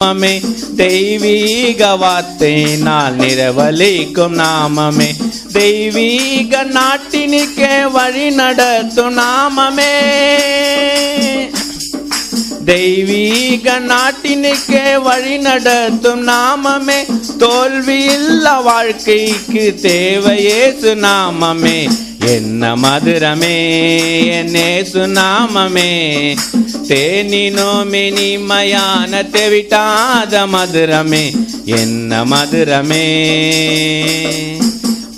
நாமமே தெய்வீக வார்த்தையினால் நிரவலிக்கும் நாமமே தெய்வீக நாட்டினிக்கே வழி நடத்தும் நாமமே தெய்வீக நாட்டினுக்கே வழி நடத்தும் நாமமே தோல்வியில்லா வாழ்க்கைக்கு தேவை இயேசு நாமமே என்ன மதுரமே என் இயேசு நாமமே தேனினும் இனிமையான தெவிட்டாத மதுரமே என்ன மதுரமே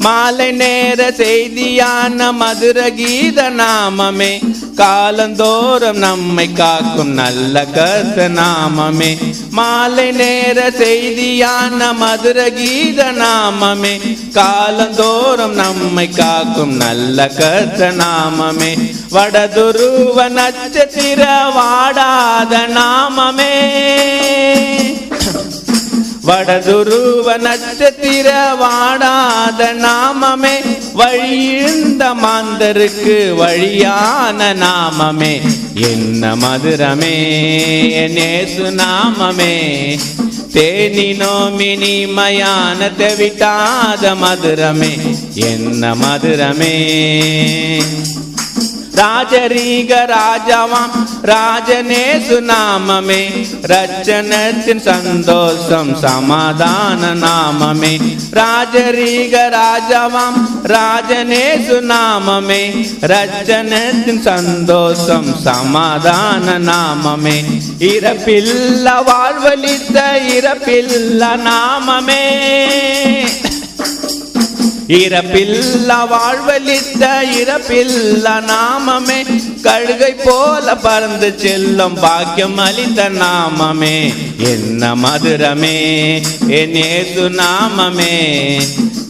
மாலை நேர செய்தியான மதுர கீத நாமமே காலந்தோறும் நம்மை காக்கும் நல்ல கர்த்த நாமமே மாலை நேர செய்தியான மதுர கீத நாமமே காலந்தோறும் நம்மை காக்கும் நல்ல கர்த்த நாமமே வடதுருவ நட்சத்திர வாடாத நாமமே வடதுருவ நட்சத்திர வாடாத நாமமே வழியிழந்த மாந்தருக்கு வழியான நாமமே என்ன மதுரமே என் இயேசு நாமமே தேனினும் இனிமையான தெவிட்டாத மதுரமே என்ன மதுரமே ராஜரீக ராஜாவாம் ராஜனேசு நாமமே ரட்சணத்தின் சந்தோஷம் சமாதான நாமமே ராஜரீக ராஜாவாம் ராஜனேசு நாமமே ரட்சணத்தின் சந்தோஷம் சமாதான நாமமே இறப்பில்ல வாழ்வளித்த இறப்பில்ல நாமமே இறப்பில்ல வாழ்வளித்த இறப்பில்ல நாமமே கழுகை போல பறந்து செல்லும் பாக்கியம் அளித்த நாமமே என்ன மதுரமே என் இயேசு நாமமே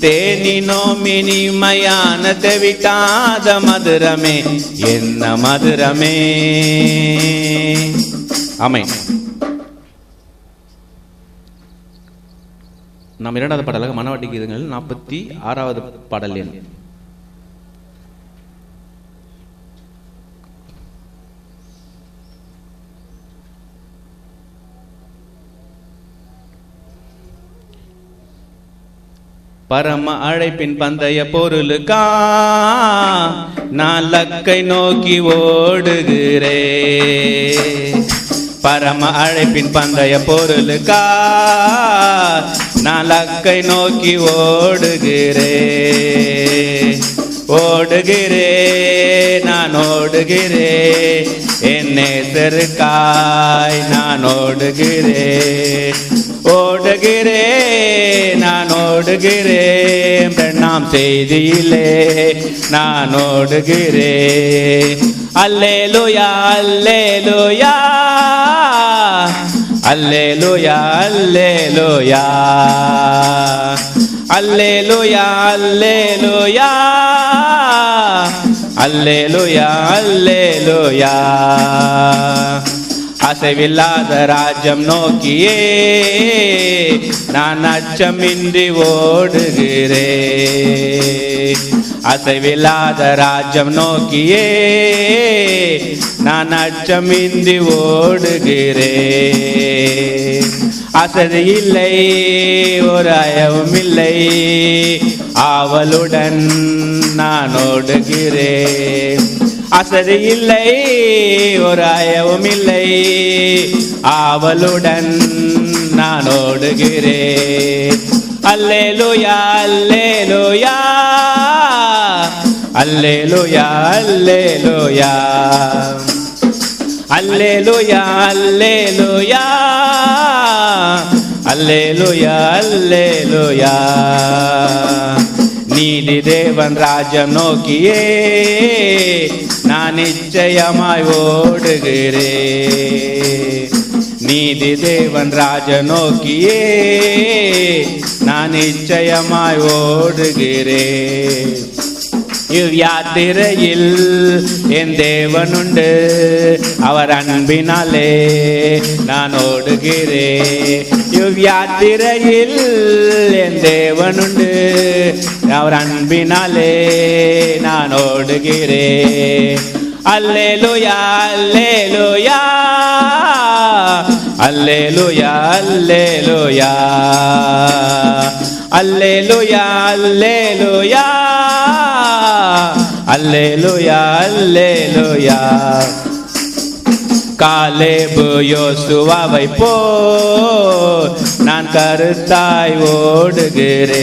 தேனினும் இனிமையான தெவிட்டாத மதுரமே என்ன மதுரமே. ஆமென். நாம் இரண்டாவது பாடலாக மனவாட்டி கீதங்கள் 46வது பாடல் எண். பரம அழைப்பின் பந்தய பொருளுக்கா நான் லக்கை நோக்கி ஓடுகிறே பரம அழைப்பின் பந்தய பொருளுக்கா நான் லக்கை நோக்கி ஓடுகிறே நான் ஓடுகிறே என் நேசருக்காய் நான் ஓடுகிறே நான் ஓடுகிறேன் பெண்ணாம் செய்தியிலே நான் ஓடுகிறே அல்லேலூயா அல்லேலூயா அல்லேலூயா அல்லேலூயா அல்லேலூயா அல்லேலூயா அல்லேலூயா அல்லேலூயா அசைவில்லாத ராஜ்யம் நோக்கியே நான் அச்சமின்றி ஓடுகிறே அசைவில்லாத ராஜ்யம் நோக்கியே நான் அச்சமின்றி ஓடுகிறே அசதி இல்லை ஒரு அயவும் இல்லை ஆவலுடன் நான் ஓடுகிறேன் அசதி இல்லை ஒரு அயவும் இல்லை ஆவலுடன் நான் ஓடுகிறேன் அல்லேலூயா அல்லேலூயா அல்லேலூயா அல்லேலூயா அல்லேலூயா அல்லேலூயா அல்லேலூயா அல்லேலூயா நீதி தேவன் ராஜ்யம் நோக்கியே நான் நிச்சயமாய் ஓடுகிறே நீதி தேவன் ராஜ நோக்கியே நான் நிச்சயமாய் ஓடுகிறே இவ்யாத்திரையில் என் தேவனுண்டு அவர் அன்பினாலே நான் ஓடுகிறே இவ்யாத்திரையில் என் தேவனுண்டு அவர் அன்பினாலே நான் ஓடுகிறே அல்லேலூயா அல்லேலூயா அல்லேலூயா அல்லேலூயா அல்லேலூயா அல்லேலூயா அல்லேலூயா அல்லேலூயா. காலேபு யோசுவாவை போல் நான் கருத்தாய் ஓடுகிறேன்.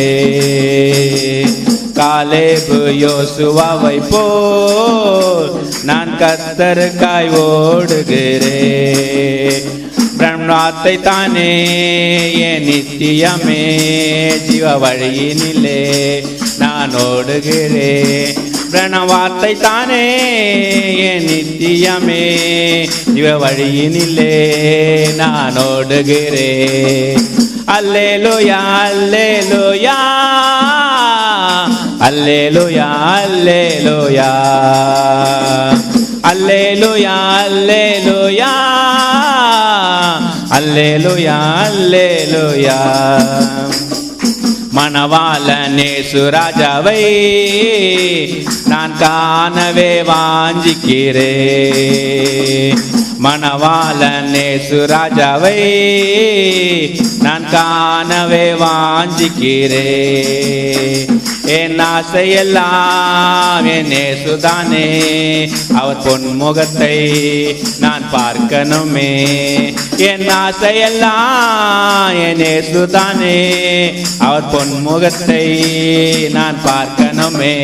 காலேபு யோசுவாவை போல் நான் கர்த்தருக்காய் ஓடுகிறேன். பிரம்மாத்தை தானே என் நித்தியமே ஜீவ வழியினிலே நான் ஓடுகிறேன். பிரணவார்த்தை தானே என் நித்தியமே ஜீவ வழியினிலே நான் ஓடுகிறேன். அல்லேலூயா அல்லேலூயா அல்லேலூயா அல்லேலூயா அல்லேலூயா அல்லேலூயா அல்லேலூயா அல்லேலூயா. மணவாளனே சுராஜாவை நான் காணவே வாஞ்சிக்கிறேன். மணவாளனே சுராஜாவை நான் காணவே வாஞ்சிக்கிறேன். என் ஆசையெல்லாம் என் நேசுதானே, அவர் பொன்முகத்தை நான் பார்க்கணுமே. என் ஆசையெல்லாம் என் நேசுதானே, அவர் பொன்முகத்தை நான் பார்க்கணுமே.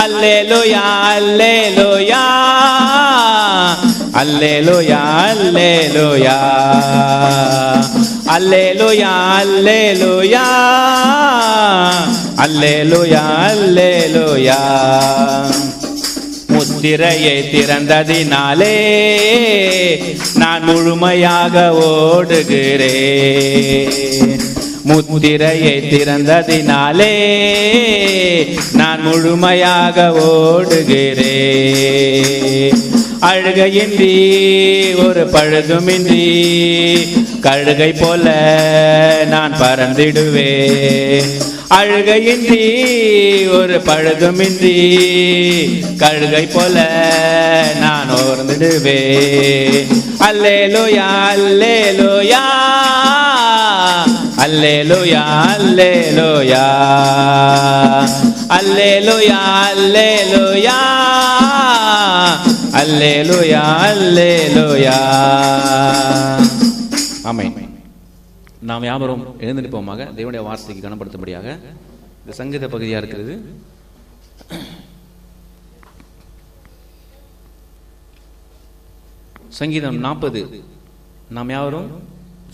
அல்லேலூயா அல்லேலூயா அல்லேலூயா அல்லேலூயா அல்லேலூயா அல்லேலூயா அல்லேலூயா அல்லேலூயா. முத்திரையை திறந்ததினாலே நான் முழுமையாக ஓடுகிறேன். முத்திரையை திறந்ததினாலே நான் முழுமையாக ஓடுகிறேன். அழுகையின்றி ஒரு பழுதுமின்றி கழுகை போல நான் பறந்திடுவேன். அழுகையின்றி ஒரு பழுதுமின்றி கழுகை போல நான் ஓர்ந்திடுவேன். அல்லேலூயா அல்லேலூயா அல்லேலூயா அல்லேலூயா அல்லேலூயா அல்லேலூயா அல்லேலூயா அல்லேலூயா. ஆமென். நாம் யாவரும் எழுந்திருப்போமாக தேவனுடைய வார்த்தைக்கு கனப்படுத்தும்படியாக இந்த சங்கீத பகுதியாக இருக்கிறது. சங்கீதம் 40 நாம் யாவரும்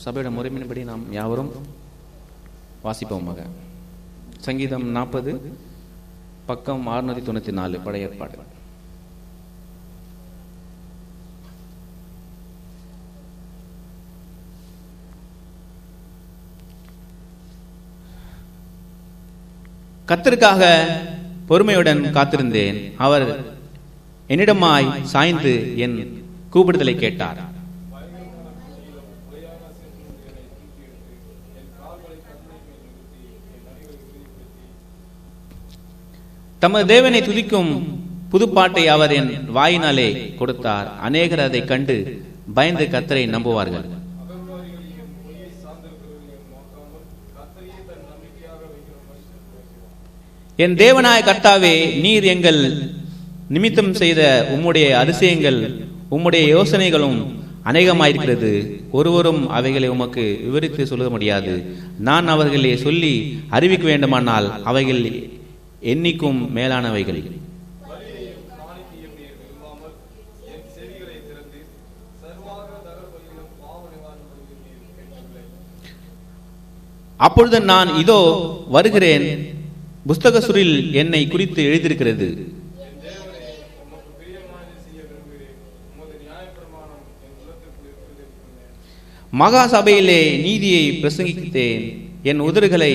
சபையோட முறைமையின்படி நாம் யாவரும் வாசிப்போமாக. சங்கீதம் 40 பக்கம் 694 பழைய ஏற்பாடு. கர்த்தருக்காக பொறுமையுடன் காத்திருந்தேன். அவர் என்னிடமாய் சாய்ந்து என் கூப்பிடுதலை கேட்டார். தமது தேவனை துதிக்கும் புதுப்பாட்டை அவர் என் வாயினாலே கொடுத்தார். அநேகர் அதை கண்டு பயந்து கர்த்தரை நம்புவார்கள். என் தேவனாய கர்த்தாவே, நீர் எங்கள் நிமித்தம் செய்த உம்முடைய அதிசயங்கள் உம்முடைய யோசனைகளும் அநேகமாயிருக்கிறது. ஒருவரும் அவைகளை உமக்கு விவரித்து சொல்ல முடியாது. நான் அவர்களை சொல்லி அறிவிக்க வேண்டுமானால் அவைகள் எண்ணிக்கும் மேலானவைகள். அப்பொழுது நான் இதோ வருகிறேன், புஸ்தக சுரில் என்னை குறித்து எழுதியிருக்கிறது. மகா சபையிலே நீதியை பிரசங்கித்தேன். என் உதடுகளை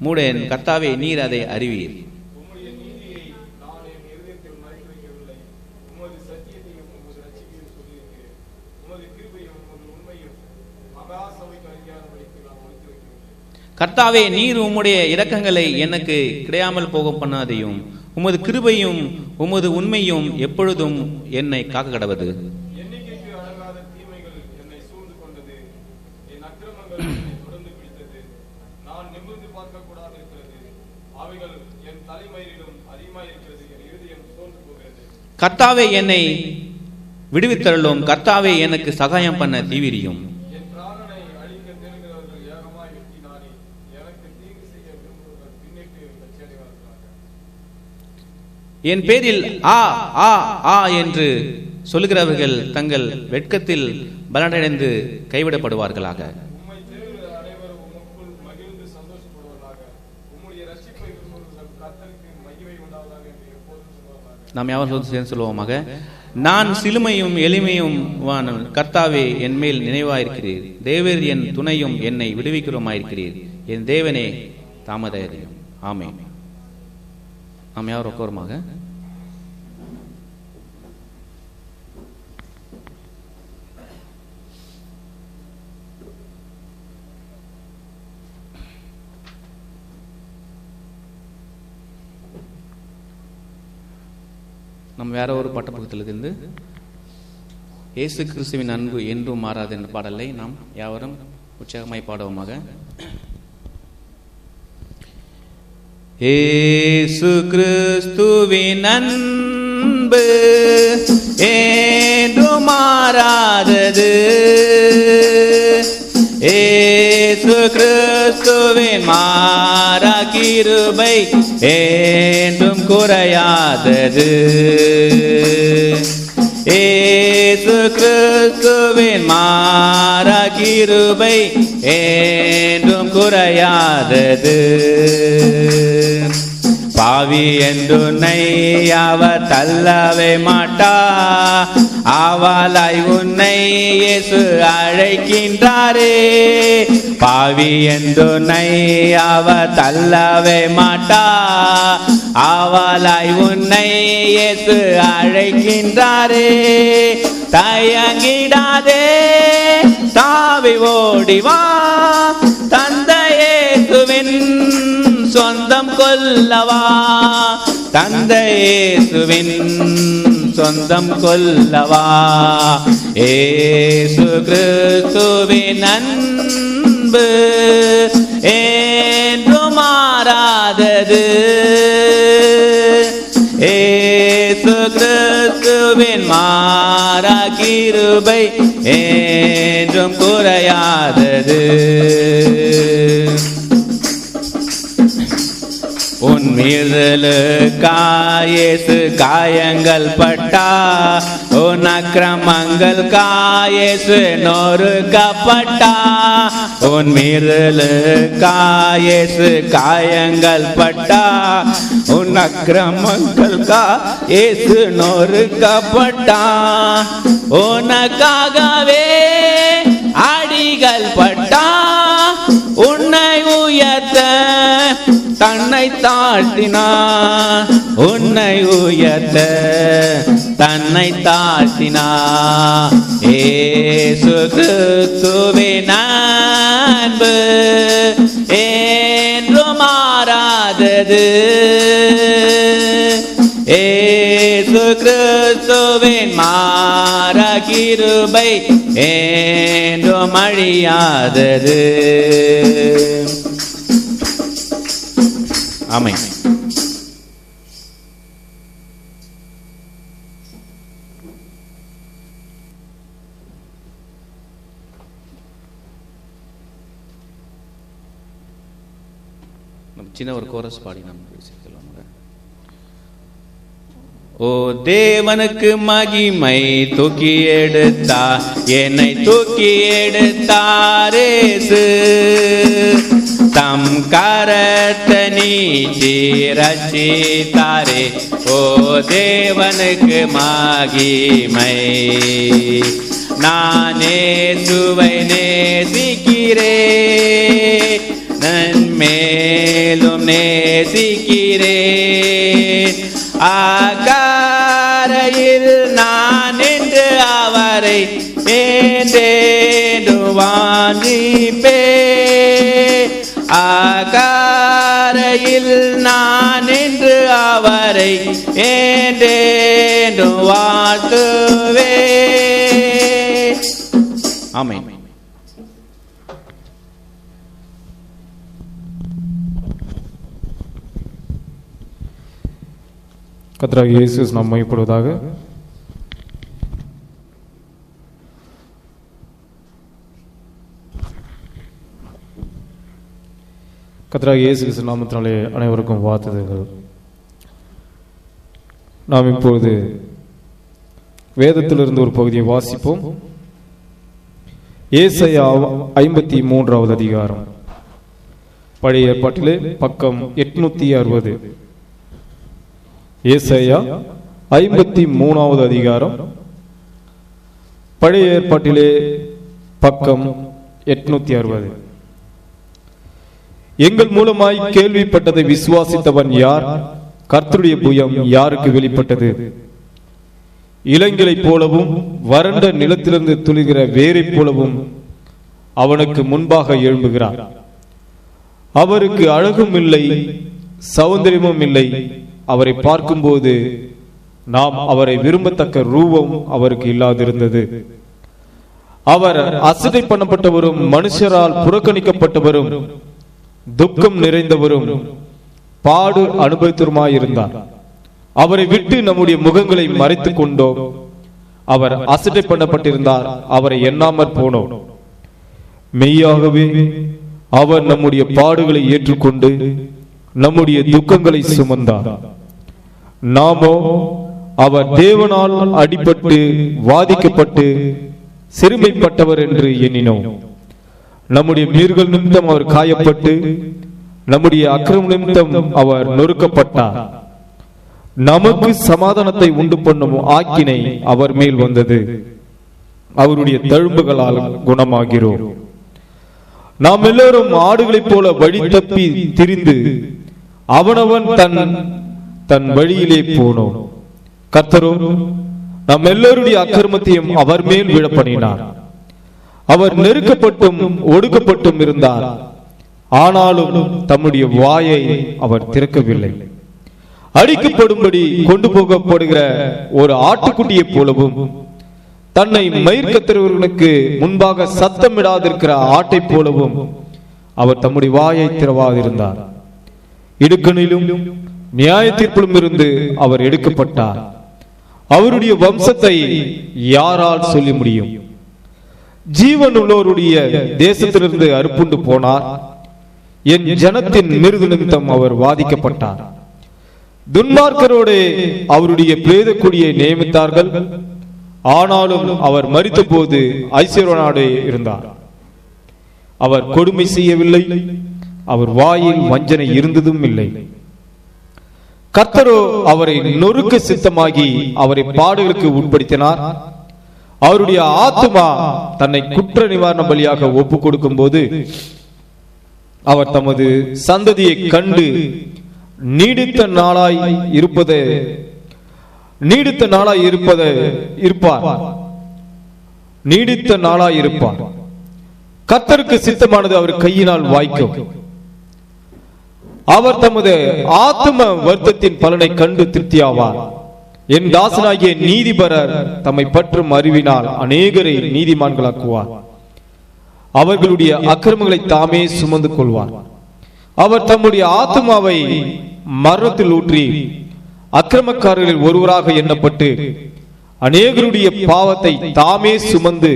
மூடேன். கர்த்தாவே, நீர் அதை அறிவீர். கர்த்தாவே, நீர் உம்முடைய இரக்கங்களை எனக்கு கிடையாமல் போக பண்ணாதையும், உமது கிருபையும் உமது உண்மையும் எப்பொழுதும் என்னை காக்க கடவது. துன்பங்கள் என்னை தொடர்ந்து பிடித்தது. நான் நிமிர்ந்து பார்க்க கூடாது இருக்கிறது. அவைகள் என் தலைமயிரிலும் அதிகமாயிருக்கிறது. என் இருதயம் சோர்ந்து போகிறது. கர்த்தாவே என்னை விடுவித்தருளும். கர்த்தாவே எனக்கு சகாயம் பண்ண தீவிரியும். என் பிராணனை அழிக்க தேடுகிறவர்கள் ஏகமாய் வெட்டினாரே. எனக்கு தீங்கு செய்ய விரும்புகிறவர்கள் பின்னிட்டு லட்சியடைவார்களாக. என் பேரில் ஆ ஆ ஆ என்று சொல்லுகிறவர்கள் தங்கள் வெட்கத்தில் பலனடைந்து கைவிடப்படுவார்களாக. உம்மை தேடுகிற அனைவரும் உமக்குள் மகிழ்ந்து சந்தோஷப்படுவார்களாக. உம்முடைய ரட்சிப்பை விரும்புகிறவர்கள் கர்த்தருக்கு மகிமை உண்டாவதாக என்று எப்போதும் சொல்வார்களாக. நாம் யாவரும் சேர்ந்து சொல்லுவோமாக. நான் சிலுமையும் எளிமையும் கர்த்தாவே என் மேல் நினைவாயிருக்கிறீர். தேவர் என் துணையும் என்னை விடுவிக்கிறோமாயிருக்கிறீர். என் தேவனே தாமதையும். ஆமென். நாம் யாவரும் உட்காருமாக. நம்ம வேற ஒரு பட்டப்புத்தகத்திலிருந்து இயேசு கிறிஸ்துவின் அன்பு என்றும் மாறாது என்ற பாடலை நாம் யாவரும் உற்சாகமாய் பாடுவோமாக. இயேசு கிறிஸ்துவின் அன்பு என்றும் மாறாதது. இயேசு கிறிஸ்துவின் மாறா கிருபை என்றும் குறையாதது. இயேசு கிறிஸ்துவின் மாறா கிருபை என்றும் குறையாதது. பாவி என்றுன்னை அவர் தள்ளவே மாட்டா. ஆவாலாய் உன்னை இயேசு அழைக்கின்றாரே. பாவி என்றுன்னை அவர் தள்ளவே மாட்டா. ஆவாலாய் உன்னை இயேசு அழைக்கின்றாரே. தயங்கிடாதே, தாவி ஓடிவா. தந்தை இயேசுவின் சொந்தம் கொல்லவா. தந்தை இயேசுவின் சொந்தம் கொல்லவா. இயேசு கிறிஸ்துவின் அன்பு என்றும் மாறாதது. இயேசு கிறிஸ்துவின் மாறா கிருபை என்றும் குறையாதது. உன் மீறலுக்காய் இயேசு காயங்கள் பட்டா. உன் அக்கிரமங்களுக்காய் இயேசு நொறுக்கப்பட்டா. உன் மீறலுக்காய் இயேசு காயங்கள் பட்டா. உன் அக்கிரமங்களுக்காய் இயேசு நொறுக்கப்பட்டா. உனக்காகவே அடிகள் பட்டா. உன்னை உயர்த்த தன்னை தாழ்த்தினார். உன்னை உயர்த்த தன்னை தாழ்த்தினார். இயேசு கிறிஸ்துவின் அன்பு என்றும் மாறாதது. இயேசு கிறிஸ்துவின் மாறா கிருபை என்றும் அழியாதது. ஆமென். நம்ம சின்ன ஒரு கோரஸ் பாடி நம்ம பேசிக்கலாம். ஓ தேவனுக்கு மகிமை தூக்கி எடுத்தா. என்னை தூக்கி எடுத்தாரேசு. தம் கரத்தை நீட்டி ரட்சித்தாரே. ஓ தேவனுக்கு மகிமை. நானே சுவை நேசிக்கிறேன். நன்மேலும் நேசிக்கிறேன். ஆகாரையில் நான் என்று அவரை ஏந்தேண்டு வாஞ்சிப்பேன். ஆகாரையில் நான் என்று அவரை ஏந்தேண்டு வாழ்த்துவேன். ஆமென். கர்த்தராகிய இயேசு கிறிஸ்து நாமம் மகிமைப்படுவதாக. கர்த்தராகிய இயேசு கிறிஸ்து நாமத்தினாலே அனைவருக்கும் வாழ்த்துதல்கள். நாம் இப்பொழுது வேதத்திலிருந்து ஒரு பகுதியை வாசிப்போம். ஏசாயா 53வது அதிகாரம், பழைய ஏற்பாட்டிலே பக்கம் 860. ஏசாயா 53வது அதிகாரம், பழைய ஏற்பாட்டிலே பக்கம் 860. எங்கள் மூலமாய் கேள்விப்பட்டதை விசுவாசித்தவன் யார்? கர்த்தருடைய புயம் யாருக்கு வெளிப்பட்டது? இளங்கிளைப் போலவும் வறண்ட நிலத்திலிருந்து துளிர்கிற வேரைப் போலவும் அவனுக்கு முன்பாக எழும்புகிறார். அவருக்கு அழகும் இல்லை, சௌந்தரியமும் இல்லை. அவரை பார்க்கும்போது நாம் அவரை விரும்பத்தக்க ரூபம் அவருக்கு இல்லாதிருந்தது. அவர் அசட்டை பண்ணப்பட்டவரும் மனுஷரால் புறக்கணிக்கப்பட்டவரும் துக்கம் நிறைந்தவரும் பாடு அனுபவித்தவருமாயிருந்தார். அவரை விட்டு நம்முடைய முகங்களை மறைத்துக் கொண்டோம். அவர் அசட்டை பண்ணப்பட்டிருந்தார், அவரை எண்ணாமற் போனோம். மெய்யாகவே அவர் நம்முடைய பாடுகளை ஏற்றுக்கொண்டு நம்முடைய துக்கங்களை சுமந்தார். நாமோ அவர் தேவனால் அடிபட்டு வாதிக்கப்பட்டு சிறுமைப்பட்டவர் என்று எண்ணினோம். நம்முடைய மீறுகள் நிமித்தம் அவர் காயப்பட்டு நம்முடைய அக்கிரம நிமித்தம் அவர் நொறுக்கப்பட்டார். நமக்கு சமாதானத்தை உண்டு பண்ணும் ஆக்கினை அவர் மேல் வந்தது. அவருடைய தழும்புகளால் குணமாகிறோம். நாம் எல்லோரும் ஆடுகளைப் போல வழி தப்பி திரிந்து அவனவன் தன் வழியிலே போனோம். கர்த்தரோ நாம் எல்லோருடைய அக்கிரமத்தையும் அவர் மேல் விழப்பண்ணினார். அவர் நெருக்கப்பட்டும் ஒடுக்கப்பட்டும் இருந்தார், ஆனாலும் தம்முடைய வாயை அவர் திறக்கவில்லை. அடிக்கப்படும்படி கொண்டு போகப்படுகிற ஒரு ஆட்டுக்குட்டியை போலவும் தன்னை மயிர்கத்திரவர்களுக்கு முன்பாக சத்தமிடாதிருக்கிற ஆட்டை போலவும் அவர் தம்முடைய வாயை திறவாதிருந்தார். இடுக்கணிலும் நியாய தீர்ப்பிலும் இருந்து அவர் எடுக்கப்பட்டார். அவருடைய வம்சத்தை யாரால் சொல்ல முடியும்? ஜீவன் உள்ளோருடைய தேசத்திலிருந்து அறுப்புண்டு போனார். என் ஜனத்தின் மிருது நிமித்தம் அவர் வாதிக்கப்பட்டார். துன்மார்க்கரோடு அவருடைய பிரேத கொடியை நியமித்தார்கள், ஆனாலும் அவர் மரித்த போது ஐஸ்வர்யனோடு இருந்தார். அவர் கொடுமை செய்யவில்லை, அவர் வாயில் வஞ்சனை இருந்ததும் இல்லை. கர்த்தரோ அவரை நொறுக்க சித்தமாகி அவரை பாடுகளுக்கு உட்படுத்தினார். அவருடைய ஆத்துமா தன்னை குற்ற நிவாரண பலியாக ஒப்பு கொடுக்கும் போது அவர் தமது சந்ததியை கண்டு நீடித்த நாளாய் இருப்பார். கர்த்தருக்கு சித்தமானது அவர் கையினால் வாய்க்கும். அவர் தமது ஆத்தும வருத்தத்தின் பலனை கண்டு திருப்தியாவார். என் தாசனாகிய நீதிபரர் தம்மை பற்றும் அறிவினால் அநேகரை நீதிமான்களாக்குவார். அவர்களுடைய அக்கிரமங்களை தாமே சுமந்து கொள்வார். அவர் தம்முடைய ஆத்துமாவை மரணத்தில் ஊற்றி அக்கிரமக்காரர்களில் ஒருவராக எண்ணப்பட்டு அநேகருடைய பாவத்தை தாமே சுமந்து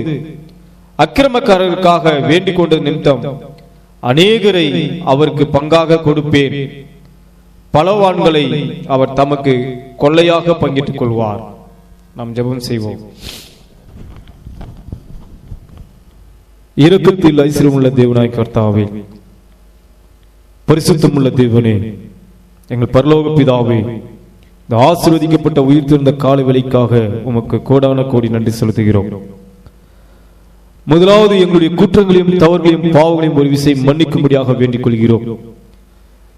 அக்கிரமக்காரர்களுக்காக வேண்டிக் கொண்ட நிமித்தம் அநேகரை அவருக்கு பங்காக கொடுப்பேன். பலவான்களை அவர் தமக்கு கொள்ளையாக பங்கிட்டுக் கொள்வார். நாம் ஜெபம் செய்வோம். இரக்கத்தில் ஐஸ்வர்யமுள்ள தேவனாய் கர்த்தாவே, பரிசுத்தமுள்ள தேவனே, எங்கள் பரலோக பிதாவே, இந்த ஆசீர்வதிக்கப்பட்ட உயிர் திறந்த காலை வேளைக்காக உமக்கு கோடான கோடி நன்றி செலுத்துகிறோம். முதலாவது எங்களுடைய குற்றங்களையும் தவறுகளையும் பாவங்களையும் ஒரு விஷயம் மன்னிக்கும்படியாக வேண்டிக் கொள்கிறோம்.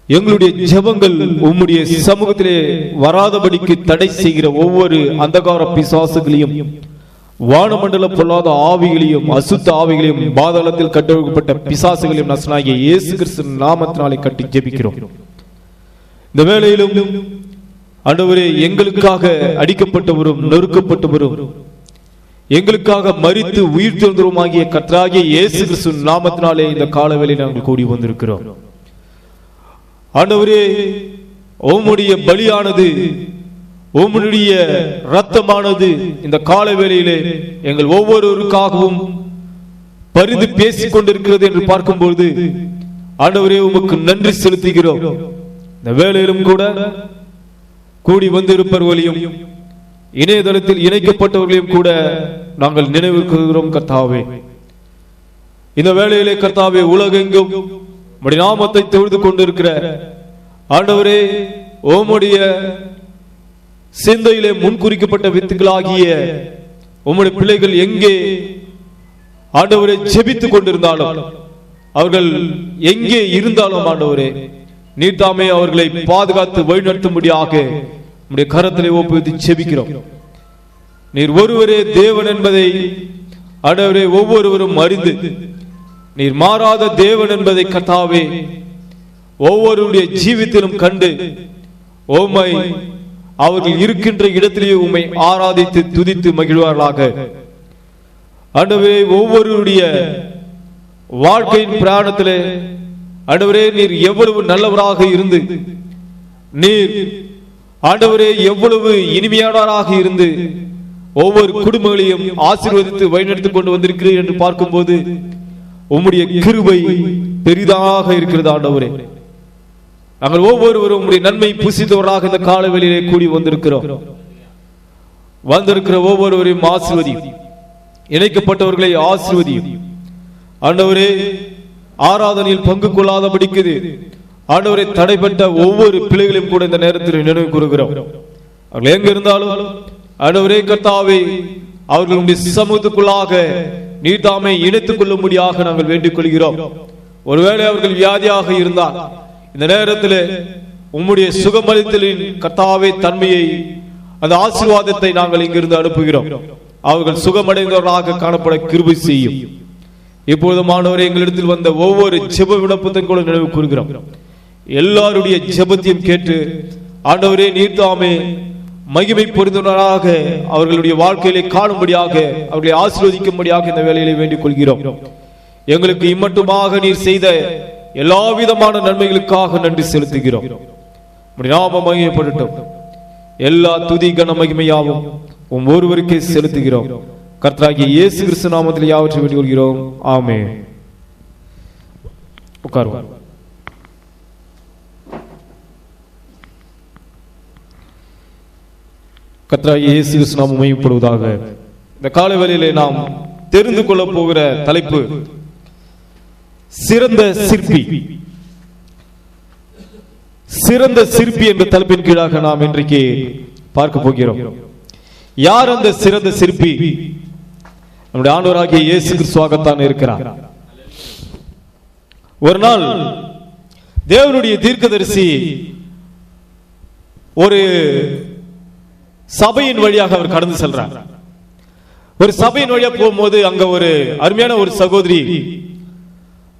எங்களுடைய ஜெபங்கள் உம்முடைய சமூகத்திலே வராதபடிக்கு தடை செய்கிற ஒவ்வொரு அந்தகார பிசாசுகளையும், வானமண்டல பொல்லாத ஆவிகளையும், அசுத்த ஆவிகளையும், பாதாளத்தில் கட்டப்பட்ட பிசாசுகளையும் நசனாகிய இயேசு கிறிஸ்து நாமத்தினாலே கட்டி ஜெபிக்கிறோம். இந்த வேளையிலும் ஆண்டவரே, எங்களுக்காக அடிக்கப்பட்டவரும் நொறுக்கப்பட்டவரும் எங்களுக்காக மரித்து உயிர் தெழுந்தவருமாகிய கர்த்தராகிய இயேசு கிறிஸ்து நாமத்தினாலே இந்த காலவேளை நாங்கள் கூடி வந்திருக்கிறோம். ஆண்டவரே, உம்முடைய பலியானது உம்முடைய இரத்தமானது இந்த கால வேளையிலே எங்கள் ஒவ்வொருவருக்காகவும் பரிந்து பேசிக் கொண்டிருக்கிறது என்று பார்க்கும்போது ஆண்டவரே உமக்கு நன்றி செலுத்துகிறோம். இந்த வேளையிலும் கூட கூடி வந்திருப்பவர்களையும் இணையதளத்தில் இணைக்கப்பட்டவர்களையும் கூட நாங்கள் நினைவுகிறோம் கர்த்தாவே. இந்த வேளையிலே கர்த்தாவே உலகெங்கும் உம்முடைய நாமத்தை தொழுது கொண்டிருக்கிற ஆண்டவரே, உம்முடைய சிந்தையிலே முன்குறிக்கப்பட்ட வித்துக்களாகிய உம்முடைய பிள்ளைகள் எங்கே ஆண்டவரை ஜெபித்துக் கொண்டிருந்தாலும், அவர்கள் எங்கே இருந்தாலும் ஆண்டவரே, நீர் தாமே அவர்களை பாதுகாத்து வழிநடத்தும்படியாக உம்முடைய கரத்திலே ஒப்புவித்து ஜெபிக்கிறோம். நீர் ஒருவரே தேவன் என்பதை ஆண்டவரே ஒவ்வொருவரும் அறிந்து, நீர் மாறாத தேவன் என்பதை கர்த்தாவே ஒவ்வொருடைய ஜீவித்திலும் கண்டு உம்மை அவர்கள் இருக்கின்ற இடத்திலேயே உம்மை ஆராதித்து துதித்து மகிழ்வார்களாக. ஆண்டவரே, ஒவ்வொருடைய வாழ்க்கையின் பிரயாணத்திலே ஆண்டவரே நீர் எவ்வளவு நல்லவராக இருந்து, நீர் ஆண்டவரே எவ்வளவு இனிமையானவராக இருந்து ஒவ்வொரு குடும்பங்களையும் ஆசீர்வதித்து வழிநடத்திக் கொண்டு வந்திருக்கிறீர் என்று பார்க்கும்போது உம்முடைய கிருபை பெரிதாக இருக்கிறது. ஆண்டவரே, நாங்கள் ஒவ்வொருவரும் உம்முடைய நன்மை புசித்தவராக இந்த காலவெளியிலே கூடி வந்திருக்கிறோம். வந்திருக்கிற ஒவ்வொருவரையும் ஆசீர்வதியும், இணைக்கப்பட்டவர்களை ஆசீர்வதியும். ஆண்டவரே, ஆராதனையில் பங்கு கொள்ளாதபடிக்குது ஆண்டவரை தடைப்பட்ட ஒவ்வொரு பிள்ளைகளையும் கூட இந்த நேரத்தில் நினைவு கூறுகிறோம். அவர்கள் எங்க இருந்தாலும் ஆண்டவரே கர்த்தாவே, அவர்களுடைய சமூகத்துக்குள்ளாக நீர் தாமே இணைத்துக் கொள்ளும்படியாக நாங்கள் வேண்டிக் கொள்கிறோம். ஒருவேளை அவர்கள் வியாதியாக இருந்தால் இந்த நேரத்தில் உம்முடைய சுகமளித்தலின் கர்த்தாவே தன்மையை, அந்த ஆசீர்வாதத்தை நாங்கள் இங்கிருந்து அனுப்புகிறோம். அவர்கள் சுகமடைந்தவர்களாக காணப்பட கிருபை செய்யும். இப்பொழுது மாணவரை எங்களிடத்தில் வந்த ஒவ்வொரு ஜெப விண்ணப்பத்தையும் கூட நினைவு கூறுகிறோம். எல்லாருடைய ஜெபத்தையும் கேட்டு ஆண்டவரே நீர் தாமே மகிமை பொருந்தவராக அவர்களுடைய வாழ்க்கையிலே காணும்படியாக, அவர்களை ஆசீர்வதிக்கும்படியாக இந்த வேலையிலே வேண்டிக் கொள்கிறோம். எங்களுக்கு இம்மட்டுமாக நீர் செய்த எல்லா விதமான நன்மைகளுக்காக நன்றி செலுத்துகிறோம். நாமம் மகிமைப்படட்டும். எல்லா துதி கன மகிமையாவும் உம் ஒருவருக்கே செலுத்துகிறோம். கர்த்தராகிய இயேசு கிறிஸ்து நாமத்தில் யாவற்றை வேண்டிக் கொள்கிறோம். ஆமென். உட்காருவோம். கர்த்தராகிய இயேசு கிறிஸ்து நாமம் மகிமைப்படுவதாக. இந்த காலவேளையிலே நாம் தெரிந்து கொள்ள போகிற தலைப்பு சிறந்த சிற்பி. சிறந்த சிற்பி என்ற தலைப்பின் கீழாக நாம் இன்றைக்கு பார்க்க போகிறோம். யார் அந்த சிறந்த சிற்பி? நம்முடைய ஆண்டவராகிய இயேசு கிறிஸ்துவாகத்தான் இருக்கிறார். ஒரு நாள் தேவனுடைய தீர்க்கதரிசி ஒரு சபையின் வழியாக அவர் கடந்து செல்றார். ஒரு சபையின் வழியா போகும்போது அங்க ஒரு அருமையான ஒரு சகோதரி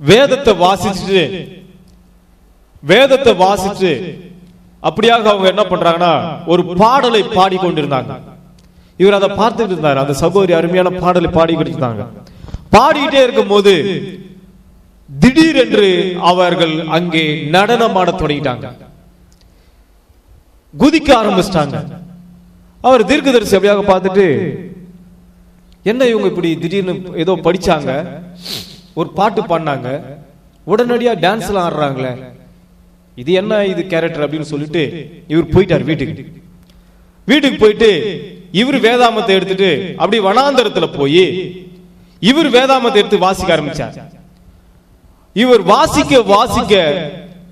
வேதத்தை வாசிச்சு அப்படியாக அவங்க என்ன பண்றாங்கன்னா ஒரு பாடலை பாடிக்கொண்டிருந்தாங்க. இவர் அதை பார்த்துட்டு இருந்தார். அந்த சகோதரி அருமையான பாடலை பாடிக்கிட்டு இருந்தாங்க. பாடிக்கிட்டே இருக்கும் போது திடீரென்று அவர்கள் அங்கே நடனமாட தொடங்கிட்டாங்க, குதிக்க ஆரம்பிச்சிட்டாங்க. அவர் தீர்க்கதரிசி அப்படியாக பார்த்துட்டு, என்ன இவங்க இப்படி திடீர்னு ஏதோ படிச்சாங்க, ஒரு பாட்டு பாடினாங்க, உடனடியா டான்ஸ் எல்லாம் ஆடுறாங்களே, இது என்ன இது கேரக்டர் அப்படின்னு சொல்லிட்டு இவர் போயிட்டார் வீட்டுக்கு போயிட்டு இவர் வேதாமத்தை எடுத்துட்டு அப்படி வனாந்தரத்துல போய் இவர் வேதாமத்தை எடுத்து வாசிக்க ஆரம்பிச்சார். இவர் வாசிக்க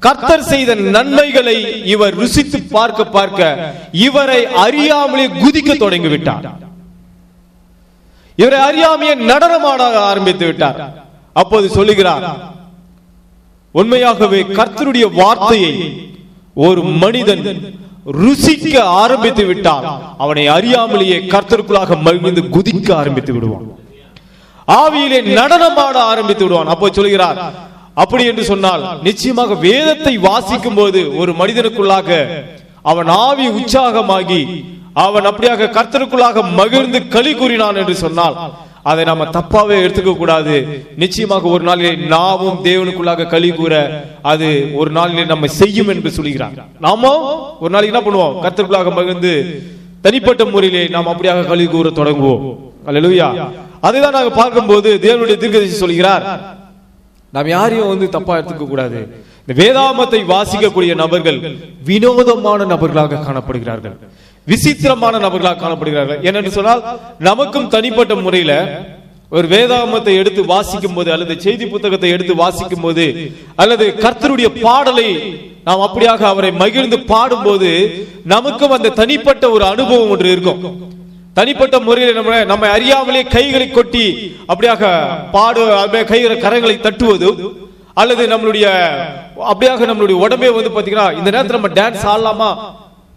கர்த்தர் செய்த நன்மைகளை இவர் ருசித்து பார்க்க இவரை அறியாமலே குதிக்க தொடங்கி விட்டார். இவரை அறியாமையே நடனமாட ஆரம்பித்து விட்டார். அப்போது சொல்லுகிறார், உண்மையாகவே கர்த்தருடைய வார்த்தையை ஒரு மனிதன் ருசிக்க ஆரம்பித்து விட்டால் அவனை அறியாமலேயே கர்த்தருக்குள்ளாக மகிழ்ந்து குதிக்க ஆரம்பித்து விடுவான், ஆவியிலே நடனமாட ஆரம்பித்து விடுவான். அப்போ சொல்கிறார், அப்படி என்று சொன்னால் நிச்சயமாக வேதத்தை வாசிக்கும் போது ஒரு மனிதனுக்குள்ளாக அவன் ஆவி உற்சாகமாகி அவன் அப்படியாக கர்த்தருக்குள்ளாக மகிழ்ந்து களி கூறினான் என்று சொன்னால் அதை நாம தப்பாவே எடுத்துக்க கூடாது. நிச்சயமாக ஒரு நாளிலே நாமும் தேவனுக்குள்ளாக களி கூற அது ஒரு நாளிலே நம்ம செய்யும் என்று சொல்கிறார். நாமும் ஒரு நாளைக்கு என்ன பண்ணுவோம்? கர்த்தருக்குள்ளாக மகிழ்ந்து தனிப்பட்ட முறையிலே நாம் அப்படியாக களி கூற தொடங்குவோம். அல்லேலூயா. அதுதான் நாங்க பார்க்கும்போது தேவனுடைய தீர்க்கதரிசி சொல்கிறார், நாம் யாரையும் தப்பா எடுத்துக்க கூடாது. இந்த வேதாமத்தை வாசிக்கக்கூடிய நபர்கள் வினோதமான நபர்களாக காணப்படுகிறார்கள், விசித்திரமான நபர்களாக காணப்படுகிறார்கள். ஏனென்று சொன்னால், நமக்கும் தனிப்பட்ட முறையில ஒரு வேதாமத்தை எடுத்து வாசிக்கும் போது, அல்லது செய்தி புத்தகத்தை எடுத்து வாசிக்கும் போது, அல்லது கர்த்தருடைய பாடலை நாம் அப்படியாக அவரை மகிழ்ந்து பாடும்போது, நமக்கும் அந்த தனிப்பட்ட ஒரு அனுபவம் ஒன்று இருக்கும். தனிப்பட்ட முறையில் நம்மை அறியாமலே கைகளை கொட்டி அப்படியாக கைகளை கரங்களை தட்டுவது, அல்லது நம்மளுடைய அப்படியாக நம்மளுடைய உடம்பே பாத்தீங்கன்னா இந்த நேரத்தில் நம்ம டான்ஸ் ஆடலாமா,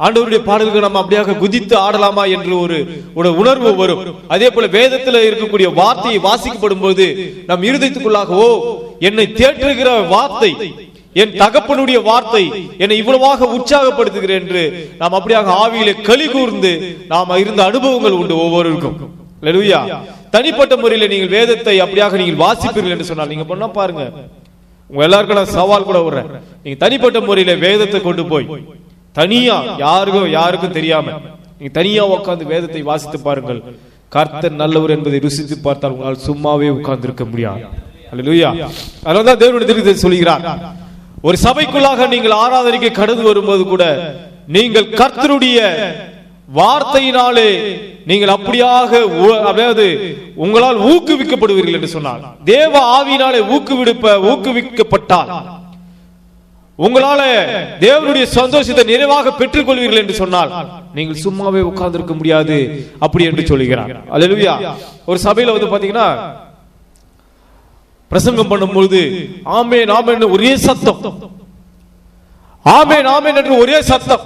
ஆண்டவருடைய பாடல்கள் நம்ம அப்படியாக குதித்து ஆடலாமா என்று ஒரு உணர்வு வரும். அதே போல வேதத்தில் இருக்கக்கூடிய வார்த்தையை வாசிக்கப்படும் போது நம் இருதயத்துக்குள்ளாக, ஓ, என்னை தேற்றுகிற வார்த்தை, என் தகப்பனுடைய வார்த்தை என்னை இவ்வளவாக உற்சாகப்படுத்துகிறேன் என்று நாம் அப்படியாக ஆவியிலே களி கூர்ந்து நாம் இருந்த அனுபவங்கள் உண்டு ஒவ்வொருக்கும். அல்லேலூயா. தனிப்பட்ட முறையில் நீங்கள் வேதத்தை அப்படியாக நீங்கள் வாசிப்பீர்கள் என்று சொன்னால், நீங்க பண்ண பாருங்க, உங்க எல்லாருக்கும் நான் சவால் கூட விடுறேன், நீங்க தனிப்பட்ட முறையில வேதத்தை கொண்டு போய் தனியா யாருக்கும் தெரியாம நீங்க தனியா உட்கார்ந்து வேதத்தை வாசித்து பாருங்கள். கர்த்தர் நல்லவர் என்பதை ருசித்து பார்த்தால் உங்களால் சும்மாவே உட்கார்ந்து இருக்க முடியாது. அல்லேலூயா. அதனால்தான் தேவனுடைய தீர்க்கதரிசி சொல்கிறார், ஒரு சபைக்குள்ளாக நீங்கள் ஆராதனைக்கு கடந்து வரும்போது கூட நீங்கள் கர்த்தருடைய வார்த்தையினாலே நீங்கள் அப்படியாக அதாவது உங்களால் ஊக்குவிக்கப்படுவீர்கள் என்று சொன்னார். தேவ ஆவியினாலே ஊக்குவிக்கப்பட்டால் உங்களால தேவனுடைய சந்தோஷத்தை நிறைவாக பெற்றுக் கொள்வீர்கள் என்று சொன்னால் நீங்கள் சும்மாவே உட்கார்ந்து இருக்க முடியாது அப்படி என்று சொல்லுகிறார். அல்லேலூயா. ஒரு சபையில பாத்தீங்கன்னா பிரசங்கம் பண்ணும்போது ஆமென் ஆமென் ஒரே சத்தம், ஆமென் ஆமென் என்று ஒரே சத்தம்.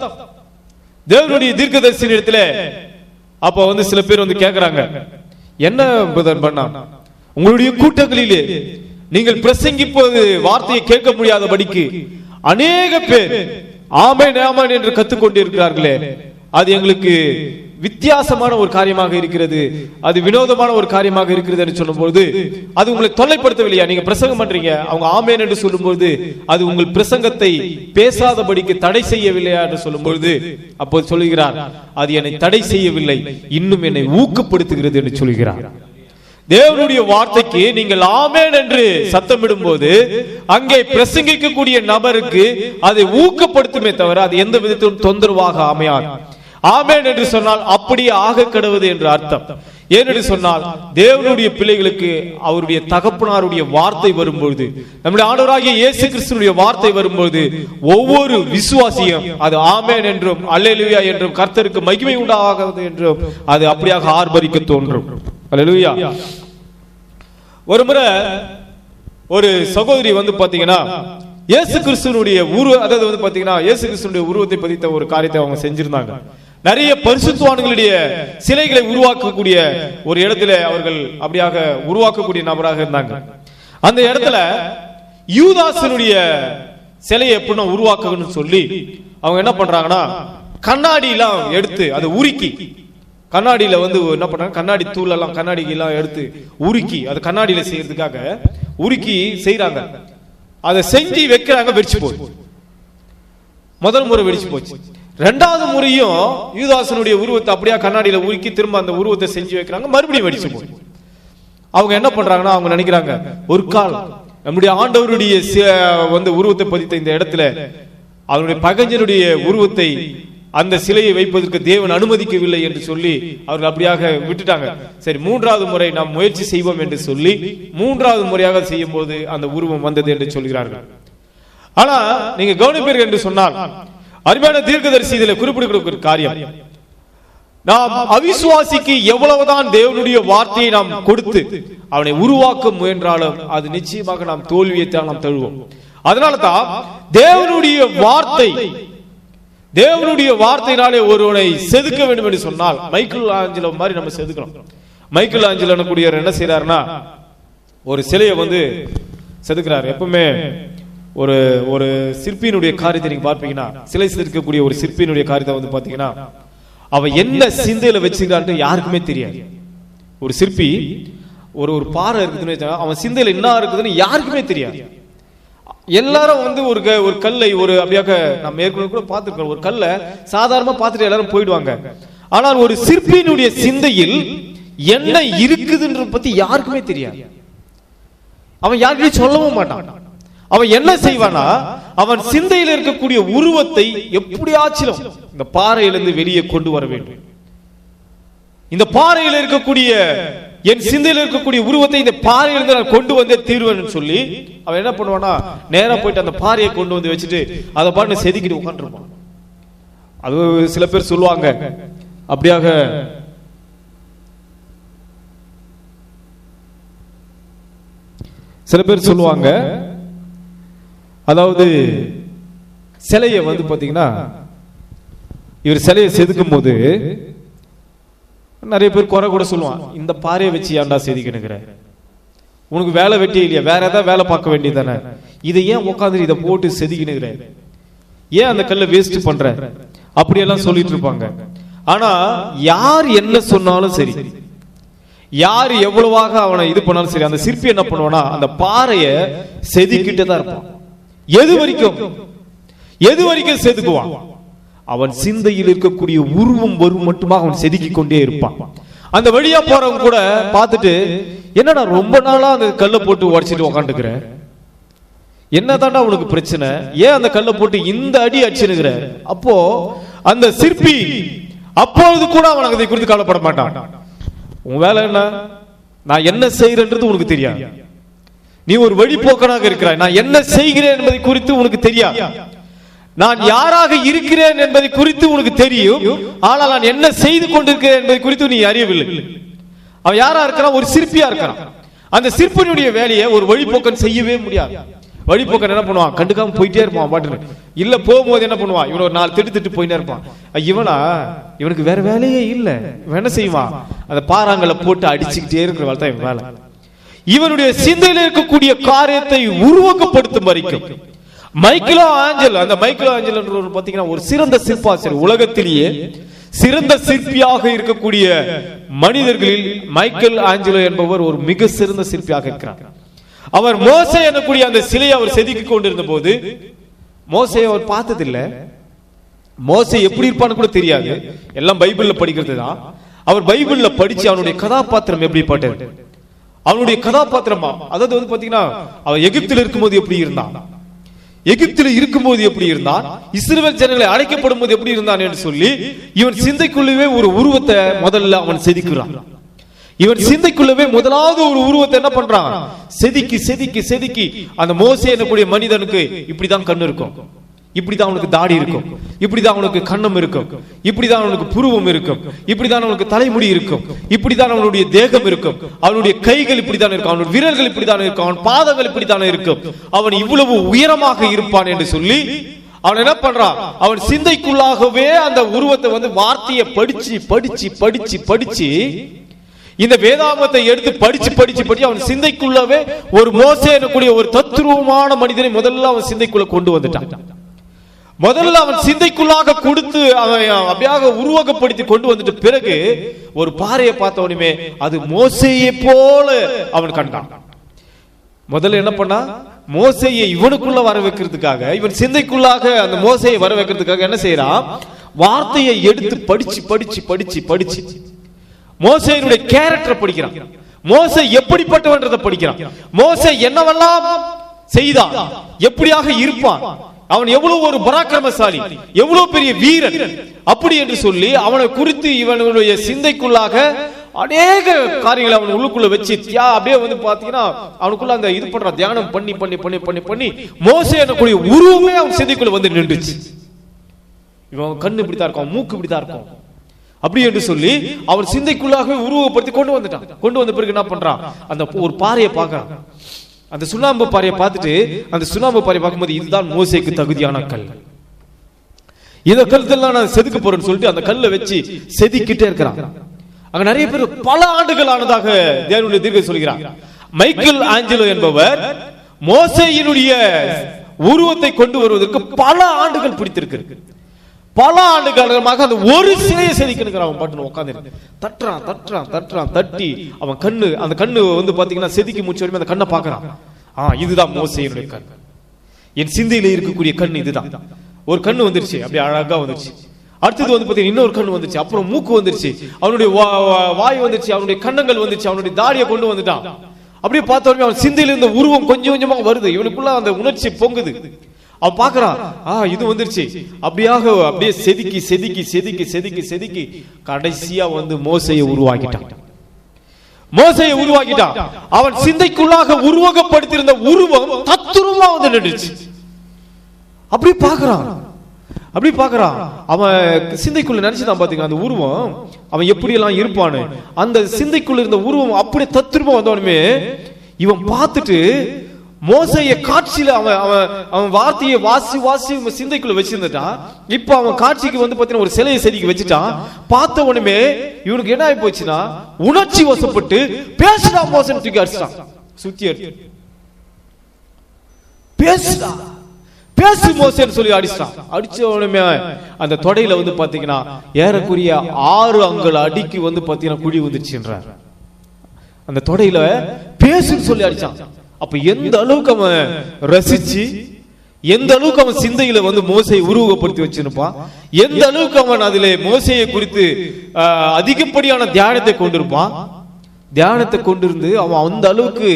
தேவனுடைய தீர்க்கதரிசி இடத்துல அப்ப சில பேர் கேக்குறாங்க, என்ன பண்ணா உங்களுடைய கூட்டங்களிலே நீங்கள் பிரசங்கிப்பது வார்த்தையை கேட்க முடியாதபடிக்கு அநேக பேர் ஆமென் ஆமென் என்று கத்துக்கொண்டிருக்கிறார்களே, அது எங்களுக்கு வித்தியாசமான ஒரு காரியமாக இருக்கிறது, அது வினோதமான ஒரு காரியமாக இருக்கிறது என்று சொல்லும்போது, அது உங்களை தொல்லைப்படுத்தவில்லையா? நீங்க பிரசங்கம் பண்றீங்க, அவங்க ஆமென் என்று சொல்லும்போது அது உங்கள் பிரசங்கத்தை பேசாதபடிக்கு தடை செய்யவில்லையா என்று சொல்லும்போது அப்போது சொல்லுகிறார், அது என்னை தடை செய்யவில்லை, இன்னும் என்னை ஊக்கப்படுத்துகிறது என்று சொல்கிறார். தேவனுடைய வார்த்தைக்கு நீங்கள் ஆமென் என்று சத்தமிடும் போது அங்கே பிரசங்கிக்கக்கூடிய நபருக்கு அதை ஊக்கப்படுத்துமே தவிர அது எந்த விதத்திலும் தொந்தரவாக அமையாது. ஆமென் என்று சொன்னால் அப்படியே ஆக கடவுது என்று அர்த்தம். ஏனென்று சொன்னால் தேவனுடைய பிள்ளைகளுக்கு அவருடைய தகப்பனாருடைய வார்த்தை வரும்பொழுது, நம்முடைய ஆண்டவராகிய இயேசு கிறிஸ்துவினுடைய வார்த்தை வரும்பொழுது ஒவ்வொரு விசுவாசியும் அது ஆமென் என்றும் அல்லேலூயா என்றும் கர்த்தருக்கு மகிமை உண்டாகிறது என்றும் அது அப்படியாக ஆர்ப்பரிக்க தோன்றும். அல்லேலூயா. ஒரு முறை ஒரு சகோதரி பாத்தீங்கன்னா இயேசு கிறிஸ்துவினுடைய அதாவது பாத்தீங்கன்னா இயேசு கிறிஸ்துவினுடைய உருவத்தை பதித்த ஒரு காரியத்தை அவங்க செஞ்சிருந்தாங்க. நிறைய பரிசுத்தவான்களுடைய சிலைகளை உருவாக்கக்கூடிய ஒரு இடத்துல அவர்கள் அப்படியாக உருவாக்கக்கூடிய நபராக இருந்தாங்க. அந்த இடத்துல யூதாசனுடைய சிலையை எப்படி உருவாக்கணும்னு சொல்லி அவங்க என்ன பண்றாங்கன்னா, கண்ணாடி எல்லாம் எடுத்து அதை உருக்கி, கண்ணாடியில என்ன பண்றாங்க, கண்ணாடி தூள் எல்லாம் கண்ணாடி எல்லாம் எடுத்து உருக்கி அதை கண்ணாடியில செய்யறதுக்காக உருக்கி செய்யறாங்க. அதை செஞ்சு வைக்கிறாங்க, வெடிச்சு போச்சு. முதல் முறை வெடிச்சு போச்சு. ரெண்டாவது முறையும் யூதாசனுடைய உருவத்தை அப்படியே கண்ணாடியில உருக்கி திரும்ப அந்த உருவத்தை செஞ்சு வைக்கிறாங்க, மறுபடியும் வெடிச்சு போச்சு. அவங்க என்ன பண்றாங்கன்னா, அவங்க நினைக்கிறாங்க, ஒரு கால் நம்முடைய ஆண்டவருடைய உருவத்தை பதித்த இந்த இடத்துல அவருடைய பகைஞனுடைய உருவத்தை அந்த சிலையை வைப்பதற்கு தேவன் அனுமதிக்கவில்லை என்று சொல்லி அவர்கள் அப்படியாக விட்டுட்டாங்க. சரி, மூன்றாவது முறை நாம் முயற்சி செய்வோம் என்று சொல்லி மூன்றாவது முறையாக செய்யும் போது அந்த உருவம் வந்தது என்று சொல்கிறார்கள். ஆனா நீங்க கவனிப்பீர்கள் என்று சொன்னால், அருமையான தீர்க்கதரிசி இதில் குறிப்பிடக்கூடிய ஒரு காரியம், நாம் அவிசுவாசிக்கு எவ்வளவுதான் தேவனுடைய வார்த்தையை நாம் கொடுத்து அவனை உருவாக்க முயன்றாலும் அது நிச்சயமாக நாம் தோல்வியைத்தான் நாம் தழுவோம். அதனால தான் தேவனுடைய வார்த்தையினாலே ஒருவனை செதுக்க வேண்டும் என்று சொன்னால் மைக்கேல் ஆஞ்சலோ மாதிரி நம்ம செதுக்கணும். மைக்கேல் ஆஞ்சலோ கூடியவர் என்ன செய்யறாருன்னா, ஒரு சிலையை செதுக்கிறார். எப்பவுமே ஒரு ஒரு சிற்பியினுடைய காரியத்தை நீங்க பார்ப்பீங்கன்னா, சிலை செதுக்கக்கூடிய ஒரு சிற்பியினுடைய காரியத்தை பாத்தீங்கன்னா, அவன் என்ன சிந்தையில வச்சுக்கிறான்னு யாருக்குமே தெரியாது. ஒரு சிற்பி ஒரு பாறை இருக்குதுன்னு அவன் சிந்தையில என்ன இருக்குதுன்னு யாருக்குமே தெரியாது. எல்லாரும் வந்து ஒரு கல்லை ஒரு அப்படியாக நம்ம ஏற்கனவே கூட பார்த்துருக்கோம். ஒரு கல்லை சாதாரணமா பார்த்துட்டு எல்லாரும் போயிடுவாங்க. ஆனால் ஒரு சிற்பியினுடைய சிந்தையில் என்ன இருக்குதுன்ற பத்தி யாருக்குமே தெரியாது. அவன் யாருக்குமே சொல்லவும் மாட்டான். அவன் என்ன செய்வானா, அவன் சிந்தையில் இருக்கக்கூடிய உருவத்தை எப்படியாச்சிலும் இந்த பாறையிலிருந்து வெளியே கொண்டு வர வேண்டும். இந்த பாறையில் இருக்கக்கூடிய என் சிந்தையில் இருக்கக்கூடிய உருவத்தை இந்த பாறையிலிருந்து நான் கொண்டு வந்தே தீர்வேன்னு சொல்லி அவன் என்ன பண்ணுவானா, நேரா போயிட்டு அந்த பாறையை கொண்டு வந்து வச்சுட்டு அதை பாட்டு செதுக்கிட்டு உட்காந்துருப்பான். அது சில பேர் சொல்லுவாங்க, அப்படியாக சில பேர் சொல்லுவாங்க, அதாவது சிலையை வந்து பாத்தீங்கன்னா இவர் சிலையை செதுக்கும் போது நிறைய பேர் குறை கூட சொல்லுவான், இந்த பாறையை வச்சு ஏன்டா செதுக்கினுங்கிற, உனக்கு வேலை வெட்டி இல்லையா, வேற ஏதாவது வேலை பார்க்க வேண்டியதானே, இதை ஏன் உட்காந்து இதை போட்டு செதுக்கினுங்கிற, ஏன் அந்த கல்லை வேஸ்ட் பண்ற, அப்படியெல்லாம் சொல்லிட்டு இருப்பாங்க. ஆனா யார் என்ன சொன்னாலும் சரி, யார் எவ்வளவாக அவனை இது பண்ணாலும் சரி, அந்த சிற்பி என்ன பண்ணுவானா அந்த பாறையை செதுக்கிட்டே தான் இருப்பான். எது வரைக்கும் செதுக்குவான், அவன் சிந்தையில் இருக்கக்கூடிய உருவம் வரும் மட்டுமா அவன் செதுக்கி கொண்டே இருப்பான். அந்த வழியா போறவங்க கூட பார்த்துட்டு, என்னடா ரொம்ப நாளா அந்த கல்லை போட்டு உடைச்சிட்டு உக்காந்துக்கிற, என்னதான்டா உனக்கு பிரச்சனை, ஏன் அந்த கல்லை போட்டு இந்த அடி அடிச்சுனுங்கிற. அப்போ அந்த சிற்பி அப்பொழுது கூட அவன் அதை குறித்து கவலைப்பட மாட்டான். உன் வேலை என்ன, நான் என்ன செய்யறேன்றது உனக்கு தெரியாது, நீ ஒரு வழிபோக்கனாக இருக்கிறாய், நான் என்ன செய்கிறேன் என்பதை குறித்து உனக்கு தெரியாது, நான் யாராக இருக்கிறேன் என்பதை குறித்து உனக்கு தெரியும், ஆனால் நான் என்ன செய்து கொண்டிருக்கிறேன் என்பதை குறித்து நீ அறியவில்லை. அவன் யாரா இருக்கிறான், ஒரு சிற்பியா இருக்கிறான். அந்த சிற்பினுடைய வேலையை ஒரு வழிபோக்கன் செய்யவே முடியாது. வழிபோக்கன் என்ன பண்ணுவான், கண்டுக்காம போயிட்டே இருப்பான் பாட்டுன்னு. இல்ல போகும்போது என்ன பண்ணுவான், இவன் ஒரு 4 திட்டு போயிட்டே இருப்பான். இவனுக்கு வேற வேலையே இல்லை, இவன் என்ன செய்வான், அந்த பாறாங்களை போட்டு அடிச்சுக்கிட்டே இருக்கிற வேலை தான் இவன் வேலை. இவனுடைய சிந்தையில் இருக்கக்கூடிய காரியத்தை உருவகப்படுத்தும் வரைக்கும் மைக்கேலோ ஆஞ்சல், அந்த மைக்கேலோ ஆஞ்சல் என்று பாத்தீங்கன்னா ஒரு சிறந்த சிற்பாசிரியர், உலகத்திலேயே சிறந்த சிற்பியாக இருக்கக்கூடிய மனிதர்களில் மைக்கேல் ஆஞ்சலோ என்பவர் ஒரு மிக சிறந்த சிற்பியாக இருக்கிறார். அவர் மோசே எனக்கூடிய அந்த சிலையை அவர் செதுக்கி கொண்டிருந்த போது, மோசே அவர் பார்த்ததில்லை, மோசே எப்படி இருப்பான்னு கூட தெரியாது, எல்லாம் பைபிள்ல படிக்கிறது தான். அவர் பைபிள்ல படிச்சு அவனுடைய கதாபாத்திரம் எப்படி பட்டது, அவனுடைய கதாபாத்திரமா, அதாவது வந்து பாத்தீங்கன்னா அவன் எகிப்தில் இருக்கும்போது எப்படி இருந்தான், எகிப்தில் இருக்கும்போது எப்படி இருந்தான், இஸ்ரவேல் ஜனங்களை அழைக்கப்படும் போது எப்படி இருந்தான் என்று சொல்லி இவன் சிந்தைக்குள்ளவே ஒரு உருவத்தை முதல்ல அவன் செதுக்குறான். இவன் சிந்தைக்குள்ளவே முதலாவது ஒரு உருவத்தை என்ன பண்றான், செதுக்கி செதுக்கி செதுக்கி அந்த மோசே என்னக்கூடிய மனிதனுக்கு இப்படிதான் கண்ணு இருக்கும், இப்படிதான் அவனுக்கு தாடி இருக்கும், இப்படிதான் அவனுக்கு கண்ணம் இருக்கும், இப்படிதான் அவனுக்கு புருவம் இருக்கும், இப்படிதான் அவனுக்கு தலைமுடி இருக்கும், இப்படிதான் அவனுடைய தேகம் இருக்கும், அவனுடைய கைகள் இப்படித்தான் இருக்கும், அவனுடைய விரல்கள் இப்படித்தான் இருக்கும், அவன் பாதங்கள் இப்படித்தான் இருக்கும், அவன் இவ்வளவு உயரமாக இருப்பான் என்று சொல்லி அவன் என்ன பண்றான், அவன் சிந்தைக்குள்ளாகவே அந்த உருவத்தை வந்து வார்த்தையை படிச்சு படிச்சு படிச்சு படிச்சு இந்த வேதாகமத்தை எடுத்து படிச்சு படிச்சு படிச்சு அவன் சிந்தைக்குள்ளவே ஒரு மோசே எனக்கூடிய ஒரு தத்துருவமான மனிதனை முதல்ல அவன் சிந்தைக்குள்ள கொண்டு வந்துட்டான். முதல்ல அவன் சிந்தைக்குள்ளாக கொடுத்து அவன் அப்படியாக உருவகப்படுத்தி கொண்டு வந்துட்டு பிறகு ஒரு பாறையை பார்த்தவனுமே அது மோசேயை போல அவன் கண்டான். முதல்ல என்ன பண்ணா, மோசேயை இவனுக்குள்ள வர வைக்கிறதுக்காக, இவன் சிந்தைக்குள்ளாக அந்த மோசையை வர வைக்கிறதுக்காக என்ன செய்யறான், வார்த்தையை எடுத்து படிச்சு படிச்சு படிச்சு படிச்சு மோசேயினுடைய கேரக்டரை படிக்கிறான், மோசே எப்படிப்பட்டவன்றதை படிக்கிறான், மோசே என்னவெல்லாம் செய்தான், எப்படியாக இருப்பான், அவன் எவ்வளவு ஒரு பராக்கிரமசாலி, எவ்வளவு பெரிய வீரன், அப்படி என்று சொல்லி அவனை குறித்து இவனுடைய சிந்தைக்குள்ளாக அநேக காரியங்களை அவன் உள்ளுக்குள்ள வச்சு அப்படியே வந்து பாத்தீங்கன்னா அவனுக்குள்ள அந்த இது பண்ற தியானம் பண்ணி பண்ணி பண்ணி பண்ணி பண்ணி மோசே எனக்கூடிய உருவமே அவன் சிந்தைக்குள்ள வந்து நின்றுச்சு. இவன் கண்ணு இப்படித்தான் இருக்கும், மூக்கு இப்படித்தான் இருக்கும், அப்படி என்று சொல்லி அவன் சிந்தைக்குள்ளாகவே உருவப்படுத்தி கொண்டு வந்துட்டான். கொண்டு வந்த பிறகு என்ன பண்றான், அந்த ஒரு பாறையை பார்க்கறான். அந்த சுண்ணாம்பு பாறையை பார்த்துட்டு அந்த சுண்ணாம்பு பாறையை பார்க்கும்போது இதுதான் மோசேக்கு தகுதியான கல், இந்த கல்தெல்லாம் நான் செதுக்க போறேன்னு சொல்லிட்டு அந்த கல்லை வச்சு செதுக்கிட்டே இருக்கிறான். அங்க நிறைய பேர் பல ஆண்டுகள் ஆனதாக தேவனுடைய தீர்க்கதரிசி சொல்கிறார். மைக்கேல் ஆஞ்சலோ என்பவர் மோசேயினுடைய உருவத்தை கொண்டு வருவதற்கு பல ஆண்டுகள் பிடித்திருக்கு. பல ஆண்டு காலமாக அந்த ஒரு சிலையை செதுக்கினுக்கிறான். அவன் பாட்டு உட்காந்து தட்டுறான் தட்டுறான் தட்டுறான் தட்டி அவன் கண்ணு, அந்த கண்ணு வந்து பாத்தீங்கன்னா செதுக்கி முடிச்ச வரைக்கும் அந்த கண்ணை பாக்குறான். இதுதான் மோசேயினுடைய கண், என் சிந்தையில இருக்கக்கூடிய கண் இதுதான். ஒரு கண்ணு வந்துருச்சு, அப்படியே அழகா வந்துருச்சு. அடுத்தது வந்து பாத்தீங்கன்னா இன்னொரு கண்ணு வந்துருச்சு, அப்புறம் மூக்கு வந்துருச்சு, அவனுடைய வாய் வந்துருச்சு, அவனுடைய கண்ணங்கள் வந்துருச்சு, அவனுடைய தாடியை கொண்டு வந்துட்டான். அப்படியே பார்த்தோமே அவன் சிந்தையில இருந்த உருவம் கொஞ்சம் கொஞ்சமா வருது, இவனுக்குள்ள அந்த உணர்ச்சி பொங்குது. அவன் பாக்குறான், இது வந்துருச்சு. அப்படியே செதுக்கி செதுக்கி செதுக்கி செதுக்கி செதுக்கி கடைசியா வந்து மோசையை உருவாக்கிட்டான். அவன் சிந்தைக்குள்ளாக உருவகப்படுத்தியிருந்த உருவம் தத்துரூபமா வந்து நின்றுச்சு. அப்படி பாக்குறான் அவன் சிந்தைக்குள்ள நினைச்சுதான் பாத்தீங்கன்னா அந்த உருவம் அவன் எப்படி எல்லாம் இருப்பான்னு. அந்த சிந்தைக்குள்ள இருந்த உருவம் அப்படியே தத்துரூபம் வந்தவனுமே இவன் பார்த்துட்டு மோசைய காட்சியில அவன் வார்த்தையை வாசி சிந்தைக்குள்ள வச்சிருந்துட்டான். இப்ப அவன் காட்சிக்கு வந்து பாத்தீங்கன்னா ஒரு சிலையை செதுக்கி வச்சுட்டான். பார்த்த உடனே இவனுக்கு என்ன ஆகி போச்சுன்னா உணர்ச்சி வசப்பட்டு பேசுடா மோசன் தூக்கி அடிச்சான். சுத்தி பேசு மோசேன்னு சொல்லி அடிச்சான். அடிச்ச உடனே அந்த தொடையில வந்து பாத்தீங்கன்னா ஏறக்குரிய 6 அங்குல அடிக்கு வந்து பாத்தீங்கன்னா குழி வந்துருச்சுன்றார். அந்த தொடையில பேசுன்னு சொல்லி அடிச்சான். அப்ப எந்த அளவுக்கு அவன் ரசிச்சு, எந்த அளவுக்கு அவன் சிந்தையில வந்து மோசையை உருவகப்படுத்தி வச்சிருப்பான், எந்த அளவுக்கு அவன் அதிலே மோசையை குறித்து அதிகப்படியான தியானத்தை கொண்டிருப்பான். தியானத்தை கொண்டிருந்து அவன் அந்த அளவுக்கு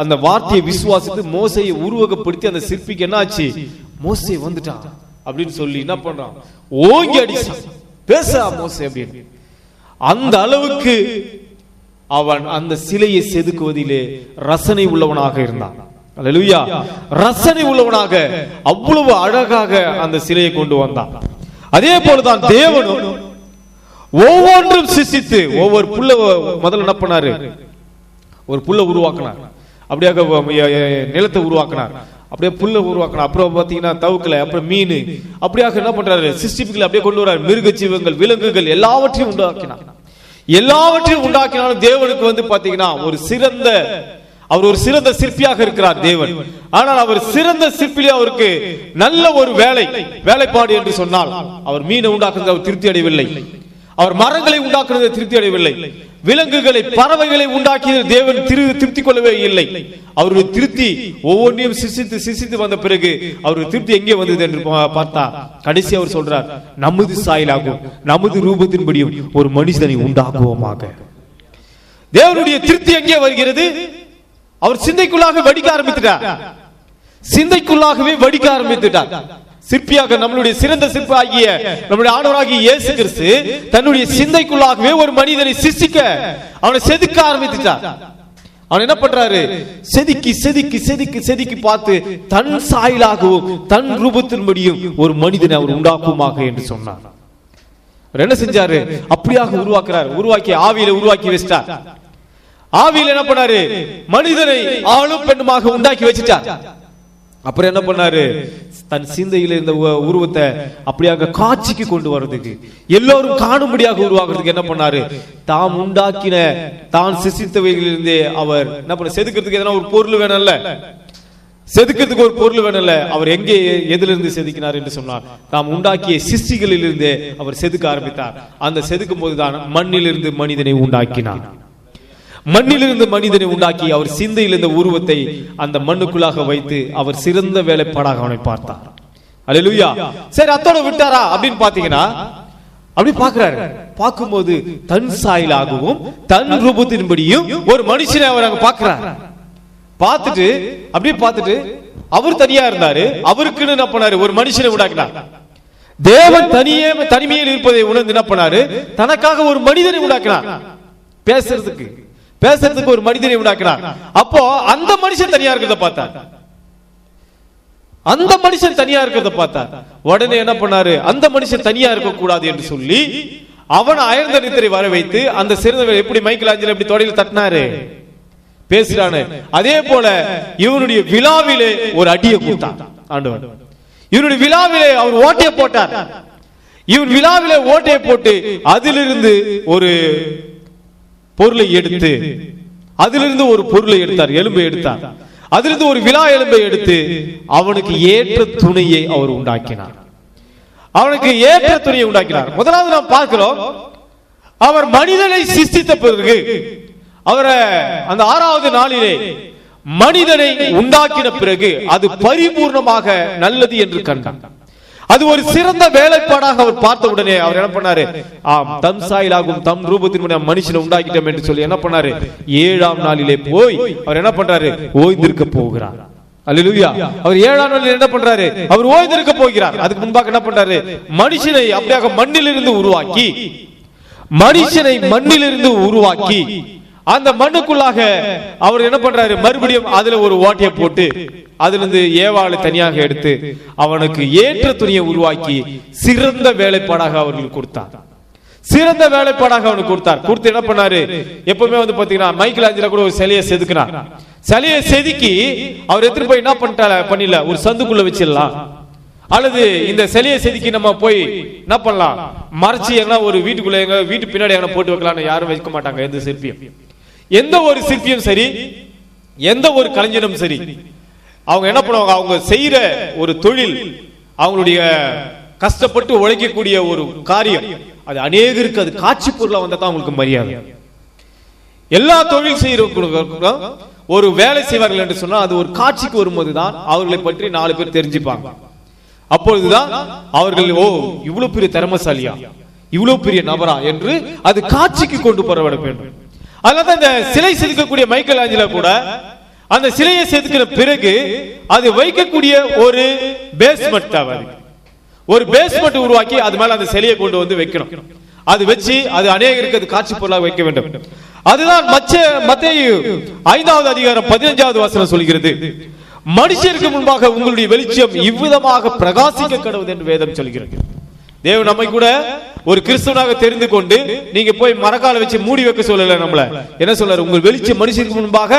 அந்த வார்த்தையை விசுவாசித்து மோசையை உருவகப்படுத்தி அந்த சிற்பிக்கு என்ன ஆச்சு, மோசை வந்துட்டான் அப்படின்னு சொல்லி என்ன பண்றான், ஓங்கி அடிச்சான். பேச மோசை அப்படின்னு. அந்த அளவுக்கு அவன் அந்த சிலையை செதுக்குவதிலே ரசனை உள்ளவனாக இருந்தான். அல்லேலூயா. ரசனை உள்ளவனாக அவ்வளவு அழகாக அந்த சிலையை கொண்டு வந்தான். அதே போலதான் தேவனும் ஒவ்வொன்றும் சிசித்து ஒவ்வொரு புல்ல முதல்ல என்ன பண்ணாரு, ஒரு புல்ல உருவாக்கினார். அப்படியே நிலத்தை உருவாக்கினார், அப்படியே புல்ல உருவாக்கினார். அப்புறம் பாத்தீங்கன்னா தவுக்கல, அப்புறம் மீன், அப்படியாக என்ன பண்றாரு சிருஷ்டிப்புகளை அப்படியே கொண்டு வர்றாரு. மிருக ஜீவங்கள், விலங்குகள் எல்லாவற்றையும் உண்டாக்கினார். எல்லாவற்றையும் உண்டாக்கினாலும் தேவனுக்கு வந்து பாத்தீங்கன்னா அவர் ஒரு சிறந்த சிற்பியாக இருக்கிறார் தேவன். ஆனால் அவர் சிறந்த சிற்பிலே அவருக்கு நல்ல ஒரு வேலைப்பாடு என்று சொன்னால், அவர் மீனை உண்டாக்குறது அவர் திருப்தி அடையவில்லை, அவர் மரங்களை உண்டாக்குறது திருப்தி அடையவில்லை, விலங்குகளை பறவைகளை உண்டாக்கிய தேவன் திருப்தி கொள்ளவே இல்லை. அவருடைய திருப்தி ஒவ்வொன்றையும் சிசித்து வந்த பிறகு அவருடைய திருப்தி எங்கே வந்தது என்று பார்த்தா கடைசி அவர் சொல்றார், நமது சாயலாகும் நமது ரூபத்தின்படியும் ஒரு மனுஷனை உண்டாக்குவோமாக. தேவனுடைய திருப்தி எங்கே வருகிறது, அவர் சிந்தைக்குள்ளாக வடிக்க ஆரம்பித்துட்டார். சிந்தைக்குள்ளாகவே வடிக்க ஆரம்பித்துட்டார். சிற்பியாக நம்மளுடைய சிறந்த சிற்பி ஆகிய நம்முடைய ஆண்டவராகிய இயேசு கிறிஸ்து தன்னுடைய சிந்தைக்குள்ளாகவே ஒரு மனிதனை சிசிக்க அவனை செதுக்க ஆரம்பித்துட்டார். அவன் என்ன பண்றாரு, செதுக்கி செதுக்கி செதுக்கி செதுக்கி பார்த்து தன் சாயலாகவும் தன் ரூபத்தின்படியும் ஒரு மனிதனை அவர் உண்டாக்குமாக என்று சொன்னார். என்ன செஞ்சாரு, அப்படியாக உருவாக்குறார். உருவாக்கி ஆவியில உருவாக்கி வச்சிட்டார். ஆவியில என்ன பண்ணாரு, மனிதனை ஆளும் பெண்ணுமாக உண்டாக்கி வச்சிட்டார். அப்புறம் என்ன பண்ணாரு, தன் சிந்தையில இருந்த உருவத்தை அப்படியாக காட்சிக்கு கொண்டு வர்றதுக்கு, எல்லோரும் காணும்படியாக உருவாக்குறதுக்கு என்ன பண்ணாரு, தாம் உண்டாக்கின தான் சிசித்தவைகளிலிருந்தே அவர் என்ன பண்ண, செதுக்கிறதுக்கு எதனா ஒரு பொருள் வேணும்ல, செதுக்கிறதுக்கு ஒரு பொருள் வேணும்ல. அவர் எங்கே எதிலிருந்து செதுக்கினார் என்று சொன்னார், தாம் உண்டாக்கிய சிருஷ்டிகளில் இருந்தே அவர் செதுக்க ஆரம்பித்தார். அந்த செதுக்கும் போதுதான் மண்ணிலிருந்து மனிதனை உண்டாக்கினார். மண்ணிலிருந்து மனிதனை உண்டாக்கி அவர் சிந்தையில் இருந்த உருவத்தை அந்த மண்ணுக்குள்ளாக வைத்து அவர் சிறந்த வேலைப்பாடாக அவனை பார்த்தார். அல்லேலூயா. சரி, அத்தோட விட்டாரா அப்படின்னு பாத்தீங்கன்னா, அப்படி பாக்குறாரு. பார்க்கும்போது தன் சாயலாகவும் தன் ரூபத்தின்படியும் ஒரு மனுஷனை அவர் அங்க பாக்குறார். பார்த்துட்டு அப்படியே பார்த்துட்டு அவர் தனியா இருந்தாரு. அவருக்குன்னு என்ன பண்ணாரு, ஒரு மனுஷனை உண்டாக்கினார். தேவன் தனிமையில் இருப்பதை உணர்ந்து என்ன பண்ணாரு, தனக்காக ஒரு மனிதனை உண்டாக்கினார். பேசுறதுக்கு ஒரு மனிதனை உண்டாக்கினார். அப்போ அந்த மனுஷன் தனியா இருக்கிறத பார்த்தார். அந்த மனுஷன் தனியா இருக்கிறத பார்த்தார். உடனே என்ன பண்ணாரு, அந்த மனுஷன் தனியா இருக்க கூடாது என்று சொல்லி அவன் அயர்ந்த நித்திரை வர வைத்து அந்த சிறந்த எப்படி மைக்கேல் ஆஞ்சலோ எப்படி தொடையில் தட்டினாரு, பேசுறானு அதே போல இவனுடைய விழாவிலே ஒரு அடியை கொடுத்தான் ஆண்டவன். இவனுடைய விழாவிலே அவர் ஓட்டையை போட்டார். இவன் விழாவிலே ஓட்டையை போட்டு அதிலிருந்து ஒரு பொருளை எடுத்து, அதிலிருந்து ஒரு பொருளை எடுத்தார், எலும்பை எடுத்தார். அதிலிருந்து ஒரு விழா எலும்பை எடுத்து அவனுக்கு ஏற்ற துணையை அவர் உண்டாக்கினார். அவனுக்கு ஏற்ற துணையை உண்டாக்கினார். முதலாவது நாம் பார்க்கிறோம், அவர் மனிதனை சிருஷ்டித்த பிறகு அவரை அந்த 6வது நாளிலே மனிதனை உண்டாக்கின பிறகு அது பரிபூர்ணமாக நல்லது என்று கண்டான். அது ஒரு சிறந்த வேலைப்பாடாக அவர் பார்த்த உடனே அவர் என்ன பண்ணாரு? தம் சாயலாகும் தம் ரூபத்தின் மனுஷனை உண்டாக்கிட்டோம் என்று சொல்லி என்ன பண்ணாரு? 7ஆம் நாளிலே போய் அவர் என்ன பண்றாரு? ஓய்ந்திருக்க போகிறார். அல்லேலூயா. அவர் 7ஆம் நாளில் என்ன பண்றாரு? அவர் ஓய்ந்திருக்க போகிறார். அதுக்கு முன்பாக என்ன பண்றாரு? மனுஷனை அப்படியாக மண்ணிலிருந்து உருவாக்கி அந்த மண்ணுக்குள்ளாக அவர் என்ன பண்றாரு? மறுபடியும் அதுல ஒரு ஓட்டையை போட்டு அதிலிருந்து ஏவாளை தனியாக எடுத்து அவனுக்கு ஏற்ற துணியை உருவாக்கி சிறந்த வேலைப்பாடாக அவர்களுக்கு கொடுத்தார். கொடுத்து என்ன பண்ணாரு? எப்பவுமே வந்து பாத்தீங்கன்னா மைக்கேல் ஆஞ்சலோ கூட ஒரு சிலையை செதுக்கினார். சிலையை செதுக்கி அவர் எடுத்துட்டு போய் என்ன பண்ணல, ஒரு சந்துக்குள்ள வச்சிடலாம், அல்லது இந்த சிலையை செதுக்கி நம்ம போய் என்ன பண்ணலாம், மறைச்சு எங்கன்னா ஒரு வீட்டுக்குள்ள எங்க வீட்டு பின்னாடி எங்கன்னா போட்டு வைக்கலாம்னு யாரும் வைக்க மாட்டாங்க. எந்த ஒரு சிற்பியும் சரி, எந்த ஒரு கலைஞனும் சரி, அவங்க என்ன பண்ணுவாங்க? அவங்க செய்யற ஒரு தொழில், அவங்களுடைய கஷ்டப்பட்டு உழைக்கக்கூடிய ஒரு காரியம், அது அநேகருக்கு அது காட்சி பொருளா வந்தா தான் அவங்களுக்கு மரியாதை. எல்லா தொழில் செய்யறவங்களுக்கும் ஒரு வேலை செய்வார்கள் என்று சொன்னா அது ஒரு காட்சிக்கு வரும்போது தான் அவர்களை பற்றி 4 பேர் தெரிஞ்சுப்பாங்க. அப்பொழுதுதான் அவர்கள் இவ்வளவு பெரிய திறமசாலியா, இவ்வளவு பெரிய நபரா என்று அது காட்சிக்கு கொண்டு வரப்பட வேண்டும். அதனால இந்த சிலை செதுக்கக்கூடிய மைக்கேல் ஆஞ்சலோ கூட அந்த சிலையை செதுக்கிற பிறகு அது வைக்கக்கூடிய ஒரு பேஸ்மெண்ட் உருவாக்கி அது மேல அந்த சிலையை கொண்டு வந்து வைக்கணும். அது வச்சு அது அநேகருக்கு அது காட்சி பொருளாக வைக்க வேண்டும். அதுதான் மத்தேயு 5வது அதிகாரம் 15வது வசனம் சொல்கிறது, மனுஷருக்கு முன்பாக உங்களுடைய வெளிச்சம் இவ்விதமாக பிரகாசிக்க கடவுது என்று வேதம் சொல்கிறது. தேவன் நம்மை கூட ஒரு கிறிஸ்தவனாக தெரிந்து கொண்டு நீங்க போய் மரக்கால வச்சு மூடி வைக்க சொல்லல. நம்மள என்ன சொல்றாரு? உங்கள் வெளிச்சம் மனுஷருக்கு முன்பாக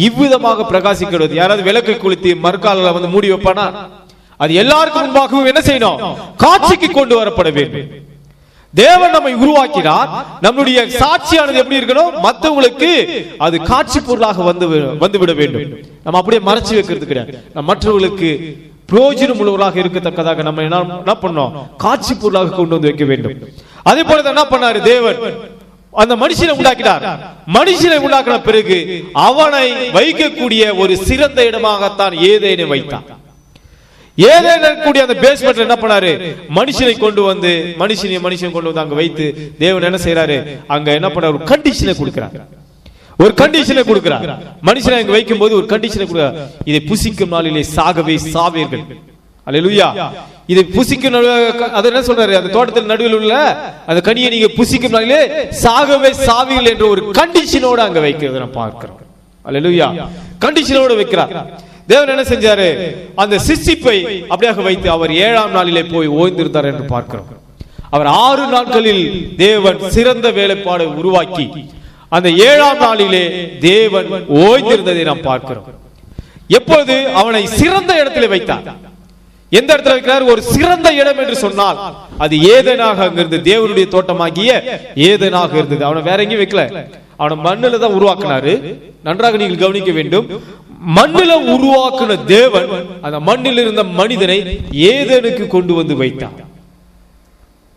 இவ்விதமாக பிரகாசிக்கிறது. யாராவது விளக்கு கொளுத்தி மரக்கால வந்து மூடி வைப்பானா? அது எல்லாருக்கும் முன்பாகவும் என்ன செய்யணும்? காட்சிக்கு கொண்டு வரப்பட வேண்டும். தேவன் நம்மை உருவாக்கினார். நம்முடைய சாட்சியானது எப்படி இருக்கணும்? மற்றவங்களுக்கு அது காட்சி பொருளாக வந்துவிட வேண்டும். நம்ம அப்படியே மறைச்சு வைக்கிறது கிடையாது. நம்ம மற்றவர்களுக்கு பிரயோஜனம் உள்ளவர்களாக இருக்கத்தக்கதாக நம்ம என்ன பண்ணோம்? காட்சி பொருளாக கொண்டு வந்து வைக்க வேண்டும். அதே போல என்ன பண்ணாரு? தேவன் அந்த மனுஷனை உண்டாக்கினார். மனுஷனை உண்டாக்கின பிறகு அவனை வைக்கக்கூடிய ஒரு சிறந்த இடமாகத்தான் ஏதேனை வைத்தார். ஏதேனுடைய அந்த பேஸ்மெண்ட்ல என்ன பண்ணாரு? மனுஷனை கொண்டு வந்து மனுஷன் கொண்டு வந்து அங்க வைத்து தேவன் என்ன செய்யறாரு? அங்க என்ன பண்ணாரு? ஒரு கண்டிஷனை கொடுக்கிறார். மனுஷனை அங்க வைக்கும் போது ஒரு கண்டிஷனை கொடுக்கிறார். இதை புசிக்கும் நாளிலே சாகவே சாவீர்கள். அல்லேலூயா. இதை புசிக்கும், அது என்ன சொல்றாரு? அந்த தோட்டத்தில் நடுவில் உள்ள அந்த கனியை நீங்க புசிக்கும் நாளிலே சாகவே சாவீர்கள் என்ற ஒரு கண்டிஷனோட அங்க வைக்கிறத நான் பார்க்கிறோம். அல்லேலூயா. கண்டிஷனோட வைக்கிறார். தேவன் என்ன செஞ்சாரு? அந்த சிற்சிப்பை அப்படியாக வைத்து அவர் 7ஆம் நாளிலே போய் ஓய்ந்திருந்தார் என்று பார்க்கிறோம். அவர் 6 நாட்களில் தேவன் சிறந்த வேலைப்பாடு உருவாக்கி அந்த 7ஆம் நாளிலே தேவன் ஓய்ந்திருந்ததை நாம் பார்க்கிறோம். எப்பொழுது அவனை சிறந்த இடத்திலே வைத்தார். எந்த இடத்துல வைக்கிறார்? ஒரு சிறந்த இடம் என்று சொன்னால் அது ஏதேனாக அங்கிருந்து தேவனுடைய தோட்டமாகிய ஏதேனாக இருந்தது. அவனை வேற எங்கேயும் வைக்கல. அவனை மண்ணில தான் உருவாக்கினாரு. நன்றாக நீங்கள் கவனிக்க வேண்டும். மண்ணில உருவாக்கின தேவன் அந்த மண்ணில் இருந்த மனிதனை ஏதேனுக்கு கொண்டு வந்து வைத்தார்.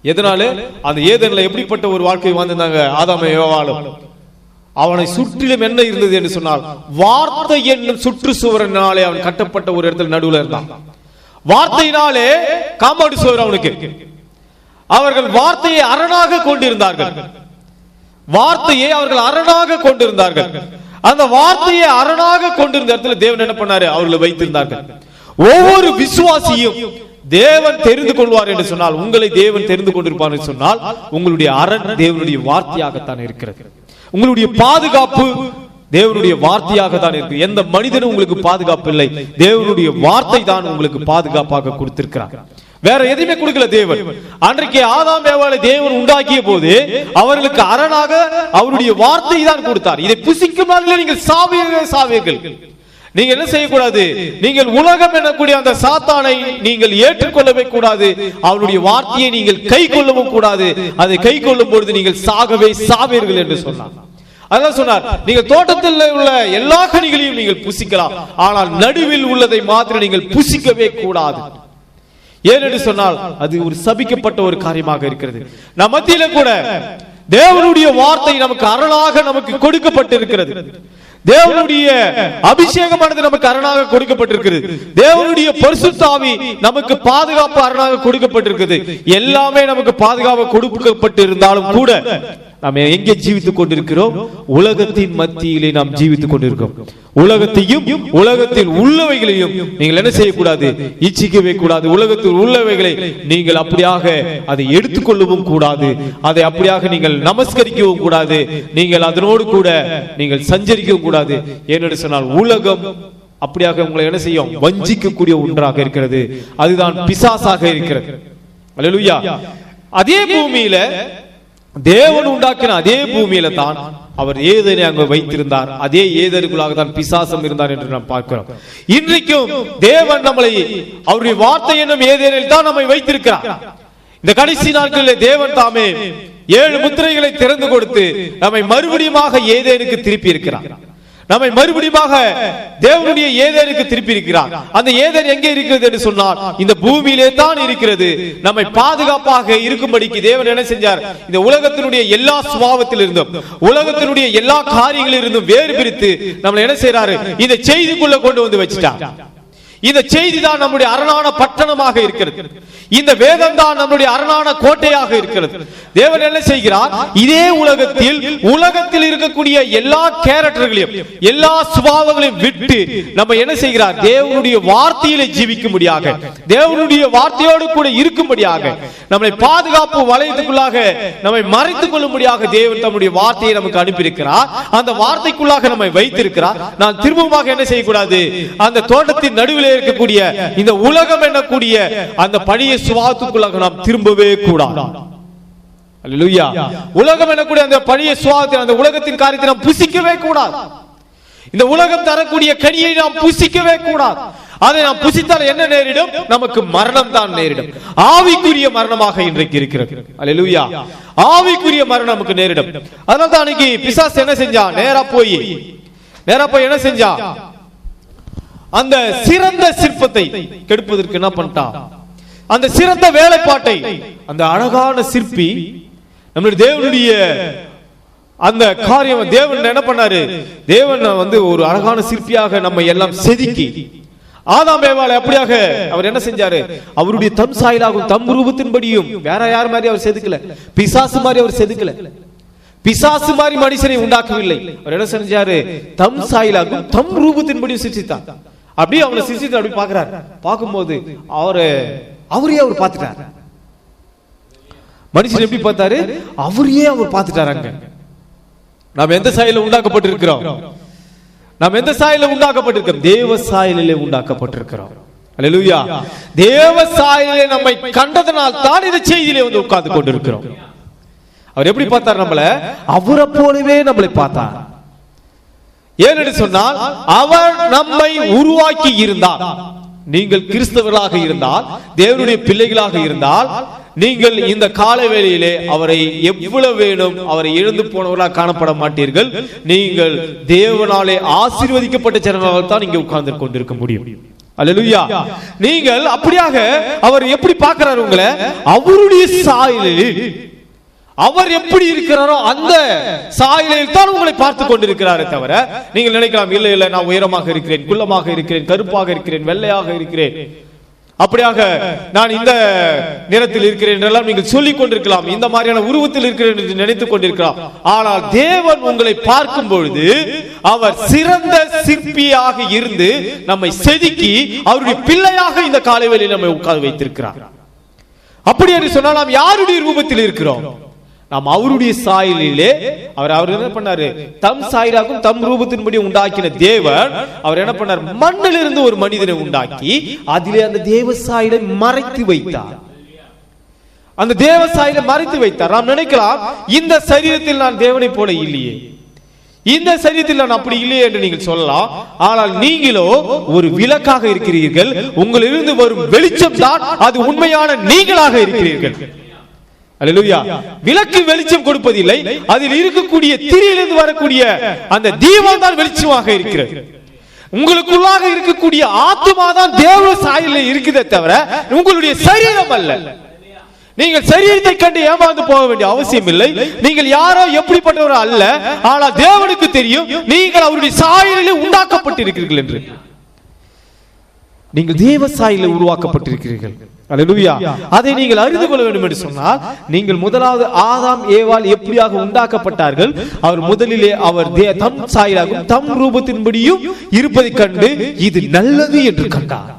எதனால? அந்த ஏதேன்ல எப்படிப்பட்ட ஒரு வாழ்க்கை வாழ்ந்தாங்க ஆதாம் ஏவாளும்? அவனை சுற்றிலும் என்ன இருந்தது என்று சொன்னால் வார்த்தை என்னும் சுற்றுச்சுவரினாலே அவன் கட்டப்பட்ட ஒரு இடத்துல நடுவில் இருந்தான். வார்த்தையினாலே காம்பவுண்ட் சுவர் அவனுக்கு. அவர்கள் வார்த்தையை அரணாக கொண்டிருந்தார்கள். அந்த வார்த்தையை அரணாக கொண்டிருந்த இடத்துல தேவன் என்ன பண்ணாரு? அவர்களை வைத்திருந்தார்கள். ஒவ்வொரு விசுவாசியும் தேவன் தெரிந்து கொள்வார் என்று சொன்னால், உங்களை தேவன் தெரிந்து கொண்டிருப்பார் என்று சொன்னால், உங்களுடைய அரண் தேவனுடைய வார்த்தையாகத்தான் இருக்கிறது. உங்களுடைய பாதுகாப்பு தேவனுடைய வார்த்தையாக தான் இருக்கு. எந்த மனிதனும் உங்களுக்கு பாதுகாப்பு இல்லை. தேவனுடைய வார்த்தை தான் உங்களுக்கு பாதுகாப்பாக கொடுத்திருக்கிறார். வேற எதுவுமே கொடுக்கல தேவன். அன்றைக்கு ஆதாம் ஏவாளை தேவன் உண்டாக்கிய போது அவர்களுக்கு அரணாக அவருடைய வார்த்தை தான் கொடுத்தார். இதை புசிக்கும் நாளிலே நீங்கள் சாவீர்கள். நீங்க என்ன செய்யக்கூடாது? நீங்கள் உலகம் எனக்கூடிய அந்த சாத்தானை நீங்கள் ஏற்றுக்கொள்ளவே கூடாது. அவருடைய வார்த்தையை நீங்கள் கை கொள்ளவும் கூடாது. அதை கை கொள்ளும் பொழுது நீங்கள் சாகவே சாவீர்கள் என்று சொன்னார். அதான் சொன்னார், நீங்கள் தோட்டத்தில் உள்ள எல்லா கனிகளையும் நீங்கள் புசிக்கலாம், ஆனால் நடுவில் உள்ளதை மாத்திரம் நீங்கள் புசிக்கவே கூடாது. ஏனென்று சொன்னால் அது ஒரு சபிக்கப்பட்ட ஒரு காரியமாக இருக்கிறது. நம் மத்தியில கூட தேவனுடைய வார்த்தை நமக்கு அருளாக நமக்கு கொடுக்கப்பட்டிருக்கிறது. தேவனுடைய அபிஷேகமானது நமக்கு அரணாக கொடுக்கப்பட்டிருக்கிறது. தேவனுடைய பரிசுத்த ஆவி நமக்கு பாதுகாப்பு அரணாக கொடுக்கப்பட்டிருக்கிறது. எல்லாமே நமக்கு பாதுகாப்பு கொடுக்கப்பட்டு இருந்தாலும் கூட நாம் எங்கே ஜீவித்துக் கொண்டிருக்கிறோம்? உலகத்தின் மத்தியிலே நாம் ஜீவித்துக் கொண்டிருக்கிறோம். உலகத்தையும் உலகத்தில் உள்ளவைகளையும் நீங்கள் என்ன செய்யக்கூடாது? இச்சிக்கவே கூடாது. உலகத்தில் உள்ளவைகளை நீங்கள் அப்படியாக அதை எடுத்துக்கொள்ளவும் கூடாது. அதை அப்படியாக நீங்கள் நமஸ்கரிக்கவும் கூடாது. நீங்கள் அதனோடு கூட நீங்கள் சஞ்சரிக்கவும் கூடாது. ஏனென்று சொன்னால் உலகம் அப்படியாக உங்களை என்ன செய்யும்? வஞ்சிக்கக்கூடிய ஒன்றாக இருக்கிறது. அதுதான் பிசாசாக இருக்கிறது. அல்லேலூயா. அதே பூமியில தேவன் உண்டாக்கின அதே பூமியில தான் அவர் ஏதேனை அங்கு வைத்திருந்தார். அதே ஏதேனுக்குள்ளாக தான் பிசாசம் இருந்தார் என்று நாம் பார்க்கிறோம். இன்றைக்கும் தேவன் நம்மளை அவருடைய வார்த்தை என்னும் ஏதேனில் தான் நம்மை வைத்திருக்கிறார். இந்த கடைசி நாட்களில் தேவன் தாமே 7 முத்திரைகளை திறந்து கொடுத்து நம்மை மறுபடியுமாக ஏதேனுக்கு திருப்பி இருக்கிறார். நம்மை மறுபடியுமாக தேவனுடைய ஏதேனுக்கு திருப்பி இருக்கிறார். அந்த ஏதேன் எங்கே இருக்கிறது என்று சொன்னால் இந்த பூமியிலே தான் இருக்கிறது. நம்மை பாதுகாப்பாக இருக்கும்படிக்கு தேவன் என்ன செஞ்சார்? இந்த உலகத்தினுடைய எல்லா சுபாவத்திலிருந்தும் உலகத்தினுடைய எல்லா காரியங்களிலிருந்தும் வேறு பிரித்து நம்மளை என்ன செய்யறாரு? இந்த செய்திக்குள்ள கொண்டு வந்து வச்சிட்டார். இந்த செய்தி தான் நம்முடைய அரணான பட்டணமாக இருக்கிறது. இந்த வேதம் தான் நம்முடைய அரணான கோட்டையாக இருக்கிறது. தேவன் என்ன செய்கிறார்? இதே உலகத்தில் இருக்கக்கூடிய எல்லா கேரக்டர்களையும் எல்லா சுபாவங்களையும் விட்டு நம்ம என்ன செய்கிறார்? தேவனுடைய வார்த்தையிலே ஜீவிக்கும்படியாக, தேவனுடைய வார்த்தையோடு கூட இருக்கும்படியாக, நம்மை பாதுகாப்பு வளையத்துக்குள்ளாக நம்மை மறைத்துக் கொள்ளும்படியாக தேவன் தம்முடைய வார்த்தையை நமக்கு அனுப்பியிருக்கிறார். அந்த வார்த்தைக்குள்ளாக நம்மை வைத்திருக்கிறார். நான் திரும்பமாக என்ன செய்யக்கூடாது? அந்த தோட்டத்தின் நடுவில் இருக்கக்கூடிய இந்த உலகம் என்னக்கூடிய அந்த பழைய சுபாவத்துக்குள்ளாக நாம் திரும்பவே கூடாது. அல்லேலூயா. உலகம் என்னக்கூடிய அந்த பழைய சுபாவத்தை, அந்த உலகத்தின் காரியத்தை நாம் புசிக்கவே கூடாது. இந்த உலகம் தரக்கூடிய கனியை நாம் புசிக்கவே கூடாது. அதை நாம் புசித்தால் என்ன நேரிடும்? நமக்கு மரணம் தான் நேரிடும். ஆவிக்குரிய மரணமாக இன்றைக்கு இருக்கிறது. அல்லேலூயா. ஆவிக்குரிய மரணம் நமக்கு நேரிடும். அதனால தான் அன்னைக்கு பிசாசு என்ன செஞ்சான்? நேரா போய் என்ன செஞ்சான்? அந்த சிறந்த சிற்பத்தை கெடுப்பதற்கு என்ன பண்ணிட்டான்? அந்த சிறந்த வேலைப்பாட்டை, அந்த அழகான சிற்பி நம்முடைய தேவனுடைய அந்த காரியம் தேவன் என்ன பண்ணாரு? தேவன் ஒரு அழகான சிற்பியாக நம்ம எல்லாம் செதுக்கி ஆதாம் ஏவாளை அப்படியாக அவர் என்ன செஞ்சாரு? அவருடைய தம் சாயலாகும் தம் ரூபத்தின்படியும். வேற யார் மாதிரி அவர் செதுக்கல. பிசாசு மாதிரி அவர் செதுக்கல. பிசாசு மாதிரி மனுஷனை உண்டாக்கவில்லை. அவர் என்ன செஞ்சாரு? தம் சாயலாகும் தம் ரூபத்தின்படியும் சிருஷ்டித்தார். அப்படியே அவனை சிருஷ்டித்து அப்படி பாக்குறாரு. பார்க்கும்போது அவரையே அவர் பார்த்துட்டார். மனுஷன் எப்படி பார்த்தாரு? அவரையே அவர் பார்த்துட்டார். அங்க நாம் எந்த சாயல உண்டாக்கப்பட்டிருக்கிறோம்? நாம் எந்த சாயல உண்டாக்கப்பட்டிருக்கிறோம்? தேவ சாயலிலே உண்டாக்கப்பட்டிருக்கிறோம். அல்லேலூயா. தேவ சாயலிலே நம்மை கண்டதனால் தான் இந்த செய்தியிலே வந்து உட்கார்ந்து கொண்டிருக்கிறோம். அவர் எப்படி பார்த்தார்? நம்மள அவரை போலவே நம்மளை பார்த்தார். ஏனென்று சொன்னால் அவர் நம்மை உருவாக்கி இருந்தார். நீங்கள் கிறிஸ்தவர்களாக இருந்தால், தேவனுடைய பிள்ளைகளாக இருந்தால், நீங்கள் இந்த கால வேளையிலே அவரை எவ்வளவு வேணும் அவரை இழந்து போனவர்களாக காணப்பட மாட்டீர்கள். நீங்கள் தேவனாலே ஆசீர்வதிக்கப்பட்ட ஜனங்களாக தான் இங்கே உட்கார்ந்து கொண்டிருக்க முடியும். அல்லேலூயா. நீங்கள் அப்படியாக அவர் எப்படி பார்க்கிறார் உங்களை? அவருடைய சாயலில் அவர் எப்படி இருக்கிறாரோ அந்த சாயலில் தான் உங்களை பார்த்து கொண்டிருக்கிறாரே தவிர நீங்கள் நினைக்கலாம், இல்ல இல்ல நான் உயரமாக இருக்கிறேன், குள்ளமாக இருக்கிறேன், கருப்பாக இருக்கிறேன், வெள்ளையாக இருக்கிறேன், அப்படியாக நான் இந்த நிறத்தில் இருக்கிறேன் என்றெல்லாம் நீங்கள் சொல்லிக் கொண்டிருக்கலாம். இந்த மாதிரியான உருவத்தில் இருக்கிறேன் என்று நினைத்துக் கொண்டிருக்கலாம். ஆனால் தேவன் உங்களை பார்க்கும் பொழுது அவர் சிறந்த சிற்பியாக இருந்து நம்மை செதுக்கி அவருடைய பிள்ளையாக இந்த காலைவேளையில் நம்மை உட்கார வைத்திருக்கிறார். அப்படி என்று சொன்னால் நாம் யாருடைய ரூபத்தில் இருக்கிறோம்? நாம் அவருடைய சாயலிலே. அவர் என்ன பண்ணாரு? தம் சாயலாகும் தம் ரூபத்தின்படி உண்டாக்கின தேவன் அவர் என்ன பண்ணார்? மண்ணிலிருந்து ஒரு மனிதனை உண்டாக்கி அதிலே அந்த தேவ சாயலை மறைத்து வைத்தார். அந்த தேவ சாயலை மறைத்து வைத்தார். நாம் நினைக்கலாம், இந்த சரீரத்தில் நான் தேவனை போல இல்லையே, இந்த சரீரத்தில் நான் அப்படி இல்லையே என்று நீங்கள் சொல்லலாம். ஆனால் நீங்களோ ஒரு விளக்காக இருக்கிறீர்கள். உங்களிலிருந்து வரும் வெளிச்சம் தான் அது உண்மையான நீங்களாக இருக்கிறீர்கள். அல்லேலூயா. விளக்கு வெளிச்சம் கொடுப்பதில்லை, அதில் இருக்கக்கூடிய திரியிலிருந்து வரக்கூடிய அந்த தீபம் தான் வெளிச்சமாக இருக்கிறது. உங்களுக்குள்ளாக இருக்கக்கூடிய ஆத்மா தான் தேவ சாயலில் இருக்குதே தவிர உங்களுடைய சரீரம் அல்ல. நீங்கள் சரீரத்தை கண்டு ஏமாந்து போக வேண்டிய அவசியம் இல்லை. நீங்கள் யாரோ எப்படிப்பட்டவர் அல்ல, ஆனால் தேவனுக்கு தெரியும் நீங்கள் அவருடைய சாயலிலே உண்டாக்கப்பட்டிருக்கிறீர்கள் என்று. நீங்கள் தேவ சாயலிலே உருவாக்கப்பட்டிருக்கிறீர்கள். அல்லேலூயா. அதை நீங்கள் அறிந்து கொள்ள வேண்டும் என்று சொன்னால், நீங்கள் முதலாவது ஆதாம் ஏவாள் எப்படியாக உண்டாக்கப்பட்டார்கள், அவர் முதலிலே அவர் தம் சாயலாகவும் தம் ரூபத்தின்படியும் இருப்பதை கண்டு இது நல்லது என்று கண்டார்.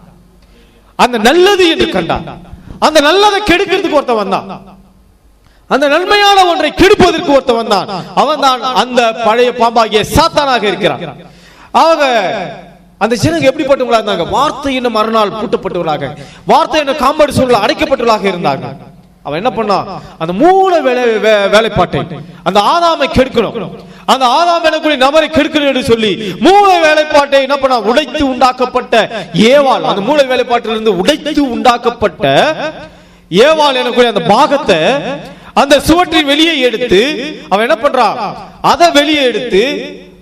அந்த நல்லது என்று கண்டார். அந்த நல்லதை கெடுக்கிறதுக்கு ஒருத்தன் வந்தான். அந்த நன்மையான ஒன்றை கெடுப்பதற்கு ஒருத்தன் வந்தான். அவன் தான் அந்த பழைய பாம்பாகிய சாத்தானாக இருக்கிறான். அவங்க அந்த ஜனங்க எப்படிப்பட்டவங்களா இருந்தாங்க? வார்த்தை என்ன மறுநாள் பூட்டப்பட்டவர்களாக, வார்த்தை என்ன காம்படி சூழல் அடைக்கப்பட்டவர்களாக இருந்தாங்க. அவன் என்ன பண்ணான்? அந்த மூல வேலைப்பாட்டை, அந்த ஆதாமை கெடுக்கணும், அந்த ஆதாம் எனக்குரிய நபரை கெடுக்கணும் என்று சொல்லி மூல வேலைப்பாட்டை என்ன பண்ண? உடைத்து உண்டாக்கப்பட்ட ஏவாள், அந்த மூல வேலைப்பாட்டிலிருந்து உடைத்து உண்டாக்கப்பட்ட ஏவாள் எனக்குரிய அந்த பாகத்தை அந்த சுவற்றின் வெளியே எடுத்து அவன் என்ன பண்றான்? அதை வெளியே எடுத்து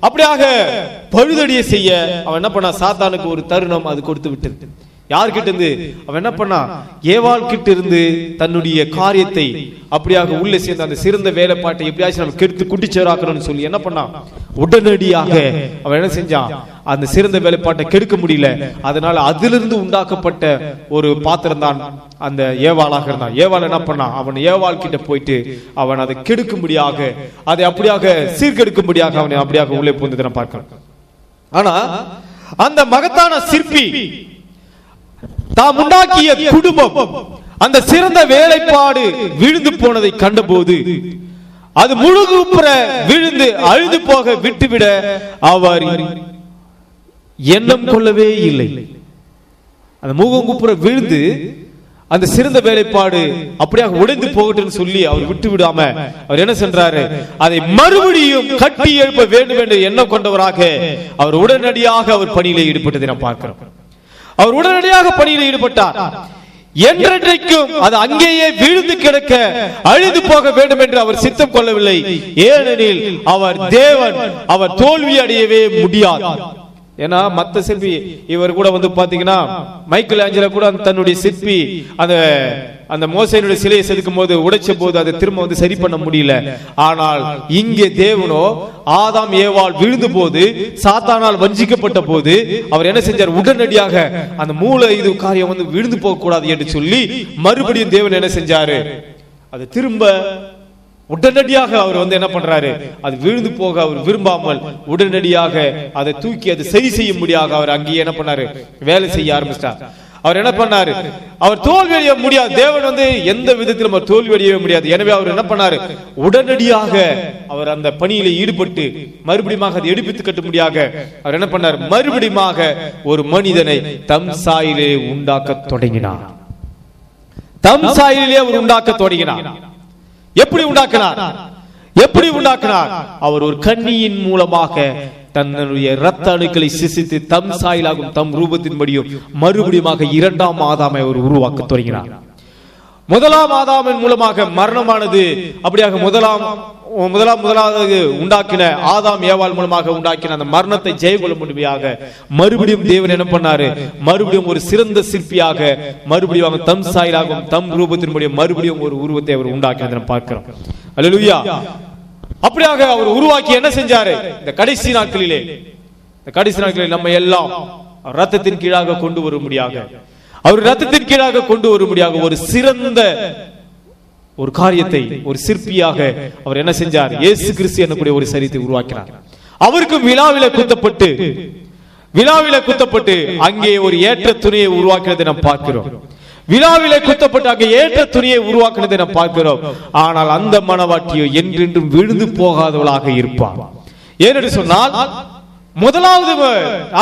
அப்படியாக பழுதடிய செய்ய அவன் என்ன பண்ணா? சாத்தானுக்கு ஒரு தருணம் அது கொடுத்து விட்டது. யார்கிட்ட இருந்து? அவன் என்ன பண்ணா? ஏவாள் கிட்ட இருந்து தன்னுடைய காரியத்தை அப்படியாக உள்ளே சேர்ந்து அந்த சிறந்த வேலைப்பாட்டை எப்படியாச்சும் நம்ம கெடுத்து குட்டிச்சேராக்கணும்னு சொல்லி என்ன பண்ணா? உடனடியாக அவன் என்ன செஞ்சான்? அந்த சிறந்த வேலைப்பாட்டை கெடுக்க முடியல. அதனால அதிலிருந்து உண்டாக்கப்பட்ட ஒரு பாத்திரம் தான் அந்த ஏவாளாக இருந்தான். ஏவாள் என்ன பண்ணா? அவன் ஏவாள் கிட்ட போயிட்டு அவன் அதை கெடுக்கும்படியாக, அதை அப்படியாக சீர்கெடுக்கும்படியாக அவனை அப்படியாக உள்ளே போந்ததை நான் பார்க்கிறேன். ஆனா அந்த மகத்தான சிற்பி தாம் உண்டாக்கிய குடும்பம் அந்த சிறந்த வேலைப்பாடு விழுந்து போனதை கண்டபோது அது முழுகுப்புற விழுந்து அழுது போக விட்டுவிட அவர் எண்ணம் கொள்ளவே இல்லை. அந்த முகங்குப்புற விழுந்து அந்த சிறந்த வேலைப்பாடு அப்படியாக உடைந்து போகட்டும் சொல்லி அவர் விட்டு விடாம அவர் என்ன சென்றாரு? அதை மறுபடியும் கட்டி எழுப்ப வேண்டும் என்று எண்ணம் கொண்டவராக அவர் உடனடியாக அவர் பணியிலே ஈடுபட்டதை நாம் பார்க்கிறோம். அவர் உடனடியாக பணியில் ஈடுபட்டார். என்றைக்கும் அது அங்கேயே விழுந்து கிடக்க அழிந்து போக வேண்டும் என்று அவர் சித்தம் கொள்ளவில்லை. ஏனெனில் அவர் தேவன், அவர் தோல்வி அடையவே முடியாது. ஏன்னா மத்த சிற்பி இவர் கூட வந்து பாத்தீங்கன்னா மைக்கேல் ஆஞ்சலோ கூட தன்னுடைய சிற்பி அந்த மோசேயினுடைய சிலையை செதுக்கும் போது உடைச்ச போது அதை திரும்ப வந்து சரி பண்ண முடியல. ஆனால் இங்கே தேவனோ ஆதாம் ஏவாள் விழுந்த போது, சாத்தானால் வஞ்சிக்கப்பட்ட போது அவர் என்ன செஞ்சார்? உடனடியாக அந்த மூல இது காரியம் வந்து விழுந்து போக கூடாது என்று சொல்லி மறுபடியும் தேவன் என்ன செஞ்சாரு? அது திரும்ப உடனடியாக அவர் வந்து என்ன பண்றாரு? அது விழுந்து போக அவர் விரும்பாமல் உடனடியாக அதை தூக்கி அதை சரி செய்ய முடியாத அவர் அங்கேயே என்ன பண்ணாரு? வேலை செய்ய ஆரம்பிச்சிட்டார். அவர் என்ன பண்ணாரு? அவர் தோல்வி அடைய முடியாது. தேவன் வந்து எந்த விதத்திலும் அவர் தோல்வி அடையவே முடியாது. எனவே அவர் என்ன பண்ணாரு? உடனடியாக அவர் அந்த பணியில ஈடுபட்டு மறுபடியும் அதை எடுப்பித்து கட்ட முடியாக அவர் என்ன பண்ணார்? மறுபடியும் ஒரு மனிதனை தம் சாயிலே உண்டாக்க தொடங்கினார். தம் சாயிலே அவர் உண்டாக்க தொடங்கினார். எப்படி உண்டாக்கினார்? எப்படி உண்டாக்கினார்? அவர் ஒரு கன்னியின் மூலமாக தன்னுடைய இரத்த அணுக்களை சிசித்து தம் சாயலாகும் தம் ரூபத்தின்படியும் மறுபடியும் இரண்டாம் ஆதாமை அவர் உருவாக்க தொடங்கினார். முதலாம் ஆதாமின் மூலமாக மரணமானது அப்படியாக முதலாவது உண்டாக்கின ஆதாம் ஏவாள் மூலமாக உண்டாக்கின அந்த மரணத்தை ஜெயகொள்ள முடியாக மறுபடியும் தேவன் என்ன பண்ணாரு? மறுபடியும் ஒரு சிறந்த சிற்பியாக மறுபடியும் தம் சாயலாகும் தம் ரூபத்தின்படிய மறுபடியும் ஒரு உருவத்தை அவர் உண்டாக்கினதை பார்க்கிறோம். அல்லேலூயா. அப்படியாக அவர் உருவாக்கி என்ன செஞ்சாரு? இந்த கடைசி நாட்களிலே நம்ம எல்லாம் ரத்தத்தின் கீழாக கொண்டு வர முடியாக, அவர் ரத்தத்தின் கீழாக கொண்டு வர முடியாக ஒரு சிறந்த ஒரு காரியத்தை ஒரு சிற்பியாக அவர் என்ன செஞ்சார்? இயேசு கிறிஸ்து என்னக்கூடிய ஒரு சரீரத்தை உருவாக்கினார். அவருக்கு விழாவில குத்தப்பட்டு அங்கே ஒரு ஏற்ற துணியை உருவாக்கினதை நாம் பார்க்கிறோம். விழாவிலே குத்தப்பட்டு அங்கே ஏற்ற துணியை உருவாக்கினதை நாம் பார்க்கிறோம். ஆனால் அந்த மணவாட்டியோ என்றென்றும் விழுந்து போகாதவளாக இருப்பார். ஏனென்று சொன்னால் முதலாவது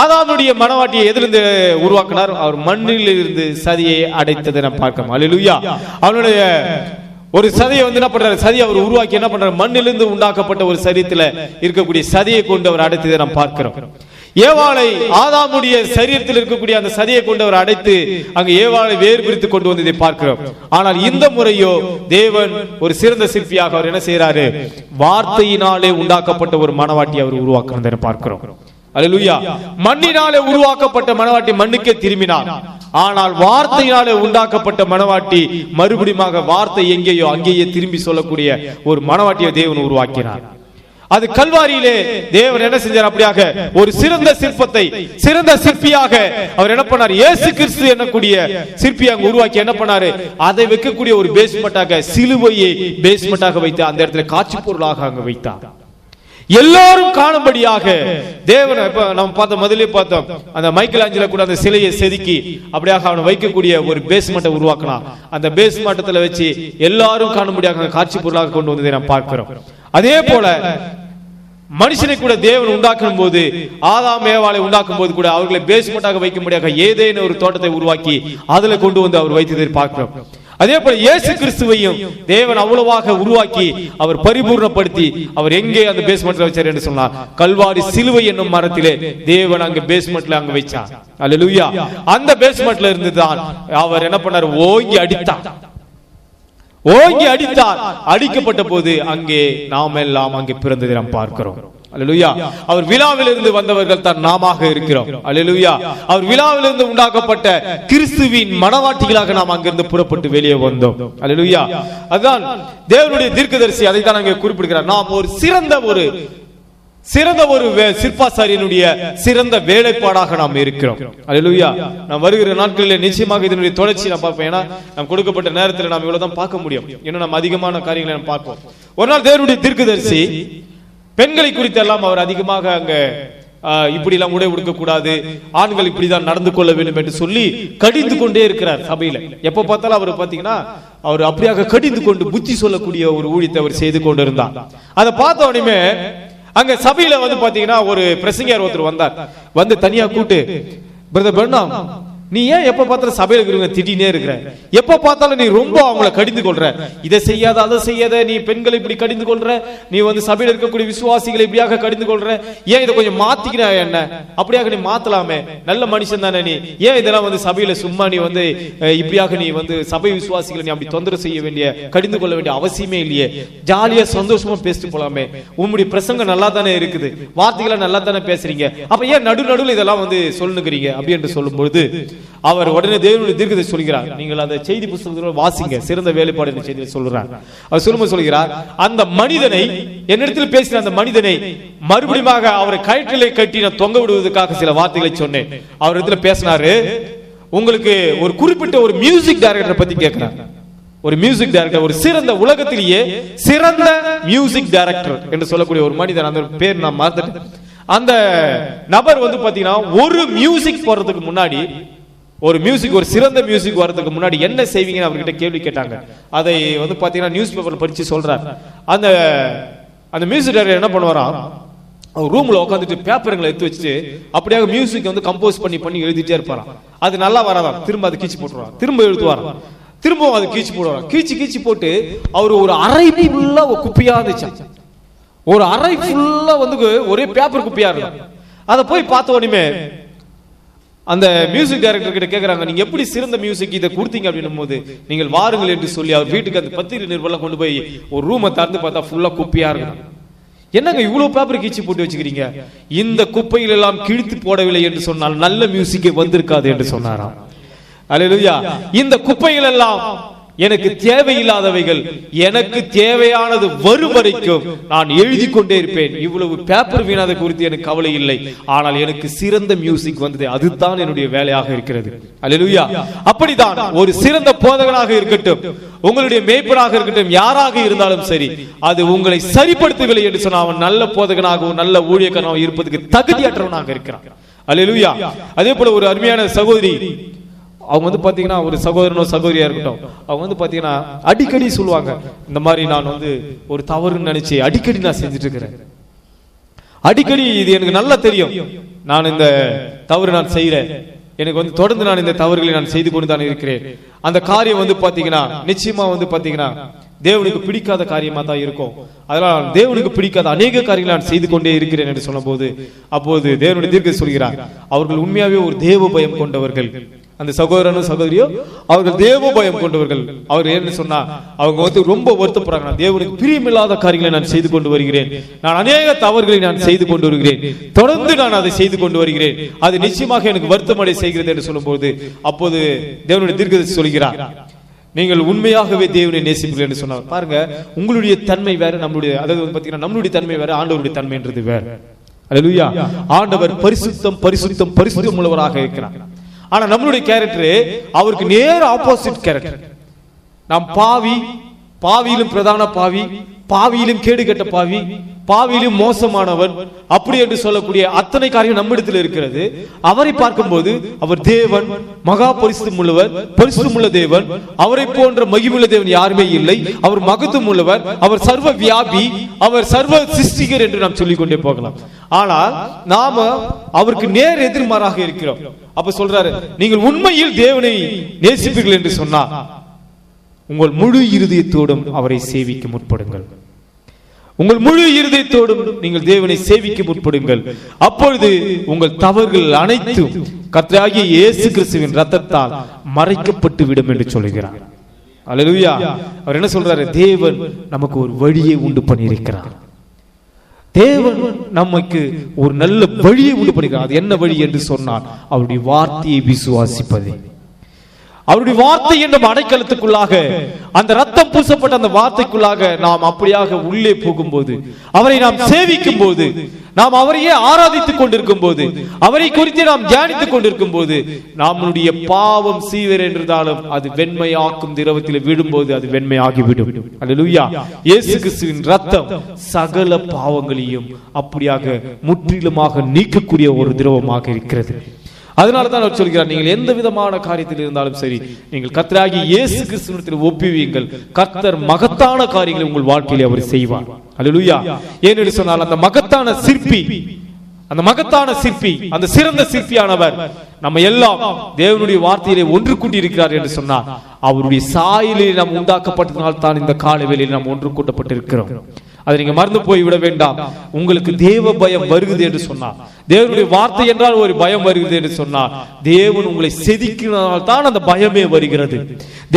ஆதாமுடைய மணவாட்டியை எதிலிருந்து உருவாக்கினார்? அவர் மண்ணில் இருந்து சதியை அடைத்ததை நாம் பார்க்கிறோம். அல்லேலூயா. அவனுடைய ஒரு சதியை வந்து என்ன பண்றாரு? சதியை அவர் உருவாக்கி என்ன பண்றாரு? மண்ணிலிருந்து உண்டாக்கப்பட்ட ஒரு சரீரத்தில் இருக்கக்கூடிய சதியை கொண்டு அவர் அடைத்ததை நாம் பார்க்கிறோம். ஏவாளை ஆதாமுடைய சரீரத்தில் இருக்கக்கூடிய அந்த சதியை கொண்டு அவர் அடைத்து அங்கு ஏவாளை வேறு பிரித்து கொண்டு வந்ததை பார்க்கிறோம். ஆனால் இந்த முறையோ தேவன் ஒரு சிறந்த சிற்பியாக அவர் என்ன செய்யறாரு? வார்த்தையினாலே உண்டாக்கப்பட்ட ஒரு மணவாட்டி அவர் உருவாக்குறதை பார்க்கிறோம். அல்லேலூயா. மண்ணினாலே உருவாக்கப்பட்ட மணவாட்டி மண்ணுக்கே திரும்பினார். ஆனால் வார்த்தையினாலே உண்டாக்கப்பட்ட மனவாட்டி மறுபடியும் வார்த்தை எங்கேயோ அங்கேயே திரும்பி சொல்லக்கூடிய ஒரு மனவாட்டியை தேவன் உருவாக்கினார். அது கல்வாரியிலே தேவன் என்ன செஞ்சார்? அப்படியாக ஒரு சிறந்த சிற்பத்தை, சிறந்த சிற்பியாக அவர் என்ன பண்ணார்? இயேசு கிறிஸ்து என்னக்கூடிய சிற்பியாக உருவாக்கி என்ன பண்ணாரு? அதை வைக்கக்கூடிய ஒரு பேஸ்மெண்டாக, சிலுவையை பேஸ்மெண்டாக வைத்து அந்த இடத்துல காட்சி பொருளாக அங்க வைத்தார். எல்லாரும் காணும்படியாக தேவன். இப்ப நம்ம பார்த்தோம், முதலே பார்த்தோம், அந்த மைக்கேல் ஆஞ்சலோ கூட அந்த சிலையை செதுக்கி அப்படியாக அவனை வைக்கக்கூடிய ஒரு பேஸ்மெண்ட்டை உருவாக்கினான். அந்த பேஸ்மெண்ட்டத்துல வச்சு எல்லாரும் காணும்படியாக காட்சி பொருளாக கொண்டு வந்ததை நாம் பார்க்கிறோம். அதே போல மனுஷனை கூட தேவன் உண்டாக்கும் போது, ஆதாம் ஏவாளை உண்டாக்கும் போது கூட அவர்களை பேஸ்மெண்டாக வைக்கும்படியாக ஏதேனும் ஒரு தோட்டத்தை உருவாக்கி அதுல கொண்டு வந்து அவர் வைத்ததை பார்க்கிறோம். அதே போல இயேசு கிறிஸ்துவையும் தேவன் அவ்வளவாக உருவாக்கி அவர் பரிபூர்ணப்படுத்தி அவர் எங்கே அந்த பேஸ்மெண்ட்ல வச்சார் என்று சொன்னார்? கல்வாரி சிலுவை என்னும் மரத்திலே தேவன் அங்க பேஸ்மெண்ட்ல அங்க வச்சார். அல்லேலூயா. அந்த பேஸ்மெண்ட்ல இருந்து தான் அவர் என்ன பண்ணார்? ஓங்கி அடித்தார். ஓங்கி அடித்தார். அடிக்கப்பட்ட போது அங்கே நாம் எல்லாம் அங்கே பிறந்ததை நாம் பார்க்கிறோம். அல்லேலூயா. அவர் விழாவிலிருந்து வந்தவர்கள் தான் நாமாக இருக்கிறோம். அல்லேலூயா. அவர் விழாவிலிருந்து உண்டாக்கப்பட்ட கிறிஸ்துவின் மனவாட்டிகளாக நாம் அங்கிருந்து புறப்பட்டு வெளியே வந்தோம். அல்லேலூயா. அதுதான் தேவனுடைய தீர்க்கதரிசி அதை தான் அங்கே குறிப்பிடுகிறார். நாம் ஒரு சிறந்த ஒரு சிற்பாசாரியனுடைய சிறந்த வேலைப்பாடாக நாம் இருக்கிறோம். அல்லேலூயா. நாம் வருகிற நாட்களில் நிச்சயமாக இதனுடைய தொடர்ச்சி நாம் பார்ப்போம். ஏன்னா நாம் கொடுக்கப்பட்ட நேரத்தில் நாம் இவ்வளவுதான் பார்க்க முடியும். இன்னும் நாம் அதிகமான காரியங்களை நாம் பார்ப்போம். ஒரு நாள் தேவனுடைய தீர்க்கதரிசி பெண்களை குறித்து எல்லாம் அவர் அதிகமாக அங்க இப்படி எல்லாம் உடை உடுக்க கூடாது, ஆண்கள் இப்படிதான் நடந்து கொள்ள வேண்டும் என்று சொல்லி கடிந்து கொண்டே இருக்கிறார் சபையில. எப்ப பார்த்தாலும் அவர் பாத்தீங்கன்னா அவர் அப்படியாக கடிந்து கொண்டு புத்தி சொல்லக்கூடிய ஒரு ஊழியத்தை அவர் செய்து கொண்டு இருந்தார். அதை பார்த்த உடனே அங்க சபையில வந்து பாத்தீங்கன்னா ஒரு பிரசங்கியார் ஒருத்தர் வந்தார். வந்து தனியா கூட்டு, பிரதர் பெர்னாம், நீ ஏன் எப்ப பார்த்தாலும் சபையில இருக்கிறவங்க திட்டினே இருக்கிற? எப்ப பார்த்தாலும் நீ ரொம்ப அவங்கள கடிந்து கொள்ற. இதை செய்யாத, அதை செய்யாத, நீ பெண்களை இப்படி கடிந்து கொள்ற, நீ வந்து சபையில இருக்கக்கூடிய விசுவாசிகளை இப்படியாக கடிந்து கொள்ற. ஏன் இதை கொஞ்சம் மாத்திக்கிற? என்ன அப்படியாக நீ மாத்தலாமே, நல்ல மனுஷன் தானே நீ. ஏன் இதெல்லாம் வந்து சபையில சும்மா நீ வந்து இப்படியாக நீ வந்து சபை விசுவாசிகளை நீ அப்படி தொந்தரவு செய்ய வேண்டிய, கடிந்து கொள்ள வேண்டிய அவசியமே இல்லையே. ஜாலியா சந்தோஷமா பேசிட்டு போலாமே. உங்களுடைய பிரசங்கம் நல்லா தானே இருக்குது, வார்த்தைகளை நல்லா தானே பேசுறீங்க, அப்ப ஏன் நடுவில் இதெல்லாம் வந்து சொல்லுங்கிறீங்க அப்படி என்று சொல்லும் பொழுது அவர் உடனே தேவனுடைய தீர்க்கதரிசி சொல்கிறார், நீங்கள் அந்த செய்தி புத்தகத்தில் வாசிங்க, சிறந்த வேலைப்பாடு என்ற செய்தியை சொல்கிறார். அவர் சொல்லும்போது சொல்கிறார், அந்த மனிதனை, என்னிடத்தில் பேசின அந்த மனிதனை மறுபடியும் அவரை கயிற்றிலே கட்டி நான் தொங்க விடுவதற்காக சில வார்த்தைகளை சொன்னேன். அவர் இடத்துல பேசினாரு, உங்களுக்கு ஒரு குறிப்பிட்ட ஒரு மியூசிக் டைரக்டரை பத்தி கேட்கிறார். ஒரு மியூசிக் டைரக்டர், ஒரு சிறந்த, உலகத்திலேயே சிறந்த மியூசிக் டைரக்டர் என்று சொல்லக்கூடிய ஒரு மனிதன், அந்த பேர் நான் மறந்துட்டேன். அந்த நபர் வந்து பாத்தீங்கன்னா ஒரு மியூசிக் போறதுக்கு முன்னாடி, ஒரு சிறந்த மியூசிக் வரதுக்கு முன்னாடி என்ன செய்வீங்கன்னு அவர்கிட்ட கேள்வி கேட்டாங்க. அதை வந்து பாத்தீங்கன்னா நியூஸ் பேப்பர்ல படிச்சு சொல்றார். அந்த மியூசிக் டைரக்டர் என்ன பண்ணுவாரா, அவர் ரூம்ல உட்காந்துட்டு பேப்பருங்களை எடுத்து வச்சுட்டு அப்படியே மியூசிக் வந்து கம்போஸ் பண்ணி எழுதிட்டே இருப்பாராம். அது நல்லா வராதான், திரும்ப அது கீச்சு போட்டுருவார், திரும்ப எழுதுவாராம், திரும்பவும் அது கீச்சு போடுவாராம். கீச்சு போட்டு அவர் ஒரு அறை ஃபுல்லா குப்பையா இருந்துச்சு. ஒரு அறை ஃபுல்லா வந்து ஒரே பேப்பர் குப்பையா இருக்கும். அதை போய் பார்த்த உடனே அந்த மியூசிக் டைரக்டர் கிட்ட கேக்குறாங்க, நீங்க எப்படி சிறந்த மியூசிக் இதை கொடுத்தீங்க அப்படின்னும் போது, நீங்கள் வாருங்கள் என்று சொல்லி அவர் வீட்டுக்கு அந்த பத்திரிகை நிருபரம் கொண்டு போய் ஒரு ரூமை திறந்து பார்த்தா ஃபுல்லா குப்பையா இருக்கு. என்னங்க இவ்வளவு பேப்பர் கீச்சு போட்டு வச்சுக்கிறீங்க? இந்த குப்பையில் எல்லாம் கிழித்து போடவில்லை என்று சொன்னால் நல்ல மியூசிக்கே வந்திருக்காது என்று சொன்னாராம். அல்லேலூயா. இந்த குப்பைகள் எல்லாம் எனக்கு தேவையில்லாதவைகள், எனக்கு தேவையானது வரும் வரைக்கும் நான் எழுதி கொண்டே இருப்பேன். இவ்வளவு பேப்பர் வீணாத குறித்து எனக்கு கவலை இல்லை, ஆனால் எனக்கு சிறந்த மியூசிக் வந்தது, அதுதான் என்னுடைய வேலையாக இருக்கிறது. அல்லேலூயா. அப்படிதான் ஒரு சிறந்த போதகனாக இருக்கட்டும், உங்களுடைய மேய்ப்பனாக இருக்கட்டும், யாராக இருந்தாலும் சரி, அது உங்களை சரிப்படுத்தவில்லை என்று சொன்னால் அவன் நல்ல போதகனாகவும் நல்ல ஊழியக்காரனாகவும் இருப்பதற்கு தகுதியற்றவனாக இருக்கிறான். அல்லேலூயா. அதே போல ஒரு அருமையான சகோதரி, அவங்க வந்து பாத்தீங்கன்னா ஒரு சகோதரனோ சகோதரியா இருக்கட்டும், அவங்க வந்து பாத்தீங்கன்னா அடிக்கடி சொல்லுவாங்க, இந்த மாதிரி நான் வந்து ஒரு தவறுன்னு நினைச்சு அடிக்கடி நான் செஞ்சுட்டு இருக்கிறேன், அடிக்கடி இது எனக்கு நல்லா தெரியும், நான் இந்த தவறு நான் செய்யறேன், எனக்கு வந்து தொடர்ந்து நான் இந்த தவறுகளை நான் செய்து கொண்டு தான் இருக்கிறேன். அந்த காரியம் வந்து பாத்தீங்கன்னா நிச்சயமா வந்து பாத்தீங்கன்னா தேவனுக்கு பிடிக்காத காரியமா தான் இருக்கும். அதனால தேவனுக்கு பிடிக்காத அநேக காரியங்களை நான் செய்து கொண்டே இருக்கிறேன் என்று சொன்ன போது, அப்போது தேவனுடைய தீர்க்கதரிசி சொல்கிறார், அவர்கள் உண்மையாவே ஒரு தேவ பயம் கொண்டவர்கள். அந்த சகோதரனும் சகோதரியோ அவர்கள் தேவ பயம் கொண்டவர்கள். அவர் என்ன சொன்னா, அவங்க ரொம்ப வருத்தப்படுறாங்க. நான் தேவனுக்கு பிரியமில்லாத காரியங்களை நான் செய்து கொண்டு வருகிறேன், நான் அநேக தவறுகளை நான் செய்து கொண்டு வருகிறேன், தொடர்ந்து நான் அதை செய்து கொண்டு வருகிறேன், அது நிச்சயமாக எனக்கு வருத்தமடை செய்கிறது என்று சொல்லும்போது, அப்போது தேவனுடைய தீர்க்கதரிசி சொல்கிறார், நீங்கள் உண்மையாகவே தேவனை நேசிப்பீர்கள் என்று சொன்னார். பாருங்க, உங்களுடைய தன்மை வேற, நம்மளுடைய, அதாவது பாத்தீங்கன்னா நம்மளுடைய தன்மை வேற, ஆண்டவருடைய தன்மை என்றது வேற. அல்லேலூயா. ஆண்டவர் பரிசுத்தம் பரிசுத்தம் பரிசுத்தம் உள்ளவராக இருக்கிறார். ஆனா நம்மளுடைய கேரக்டர் அவருக்கு நேர் ஆப்போசிட் கேரக்டர். நாம் பாவி, பாவியிலும் பிரதான பாவி, பாவியிலும் கேடு கெட்ட பாவி, பாவியிலும் மோசமானவன், அப்படி என்று சொல்லக்கூடிய அத்தனை காரியம் நம்மிடத்தில் இருக்கிறது. அவரை பார்க்கும்போது அவர் தேவன், மகா பரிசுத்தம் உள்ளவர், பரிசுத்தம் உள்ள தேவன், அவரை போன்ற மகிமுள்ள தேவன் யாருமே இல்லை. அவர் மகத்துவம் உள்ளவர், அவர் சர்வ வியாபி, அவர் சர்வ சிருஷ்டிகர் என்று நாம் சொல்லிக் கொண்டே போகலாம். ஆனால் நாம அவருக்கு நேர் எதிர்மாறாக இருக்கிறோம். அப்ப சொல்றாரு, நீங்கள் உண்மையில் தேவனை நேசிப்பீர்கள் என்று சொன்னா உங்கள் முழு இருதயத்தோடும் அவரை சேவிக்க முற்படுங்கள். உங்கள் முழு இருதயத்தோடும் நீங்கள் தேவனை சேவிக்க முற்படுங்கள். அப்பொழுது உங்கள் தவறுகள் அனைத்தும் கர்த்தராகிய இயேசு கிறிஸ்துவின் இரத்தத்தால் மறைக்கப்பட்டு விடும் என்று சொல்கிறார். அல்லேலூயா. அவர் என்ன சொல்றாரு? தேவன் நமக்கு ஒரு வழியை உண்டு பண்ணியிருக்கிறார். தேவன் நமக்கு ஒரு நல்ல வழியை உண்டு பண்ணியிருக்கிறார். அது என்ன வழி என்று சொன்னால் அவருடைய வார்த்தையை விசுவாசிப்பதே. அவருடைய வார்த்தை என்ற அடைக்கலத்துக்குள்ளாக, அந்த ரத்தம் பூசப்பட்ட அந்த வார்த்தைக்குள்ளாக நாம் அப்படியாக உள்ளே போகும்போது, அவரை நாம் சேவிக்கும் போது, நாம் அவரையே ஆராதித்துக் கொண்டிருக்கும் போது, அவரை குறித்து நாம் தியானித்துக் கொண்டிருக்கும் போது, நம்முடைய பாவம் சீவர் என்றாலும் அது வெண்மையாக்கும் திரவத்தில் விடும்போது அது வெண்மையாகிவிடும். அல்லேலூயா. இயேசு கிறிஸ்துவின் ரத்தம் சகல பாவங்களையும் அப்படியாக முற்றிலுமாக நீக்கக்கூடிய ஒரு திரவமாக இருக்கிறது. அதனால தான் அவர் சொல்கிறார், நீங்கள் எந்த விதமான காரியத்தில் இருந்தாலும் சரி, நீங்கள் கர்த்தராகிய இயேசு கிறிஸ்துவிடத்தில் ஒப்புவியுங்கள். கர்த்தர் மகத்தான காரியங்களை உங்கள் வாழ்க்கையிலே அவர் செய்வார். அல்லேலூயா. ஏனென்று சொன்னால் அந்த மகத்தான சிற்பி, அந்த சிறந்த சிற்பியானவர் நம்ம எல்லாம் தேவனுடைய வார்த்தையிலே ஒன்று கூட்டி இருக்கிறார் என்று சொன்னார். அவருடைய சாயலில் நாம் உண்டாக்கப்பட்டதனால் தான் இந்த கால வேளையில் நாம் ஒன்று கூட்டப்பட்டிருக்கிறோம். அதை நீங்க மறந்து போய் விட வேண்டாம். உங்களுக்கு தேவ பயம் வருகிறது என்று சொன்னார், தேவனுடைய வார்த்தை என்றால் ஒரு பயம் வருகிறது என்று சொன்னார், தேவன் உங்களை செதுக்கினதால் தான் அந்த பயமே வருகிறது.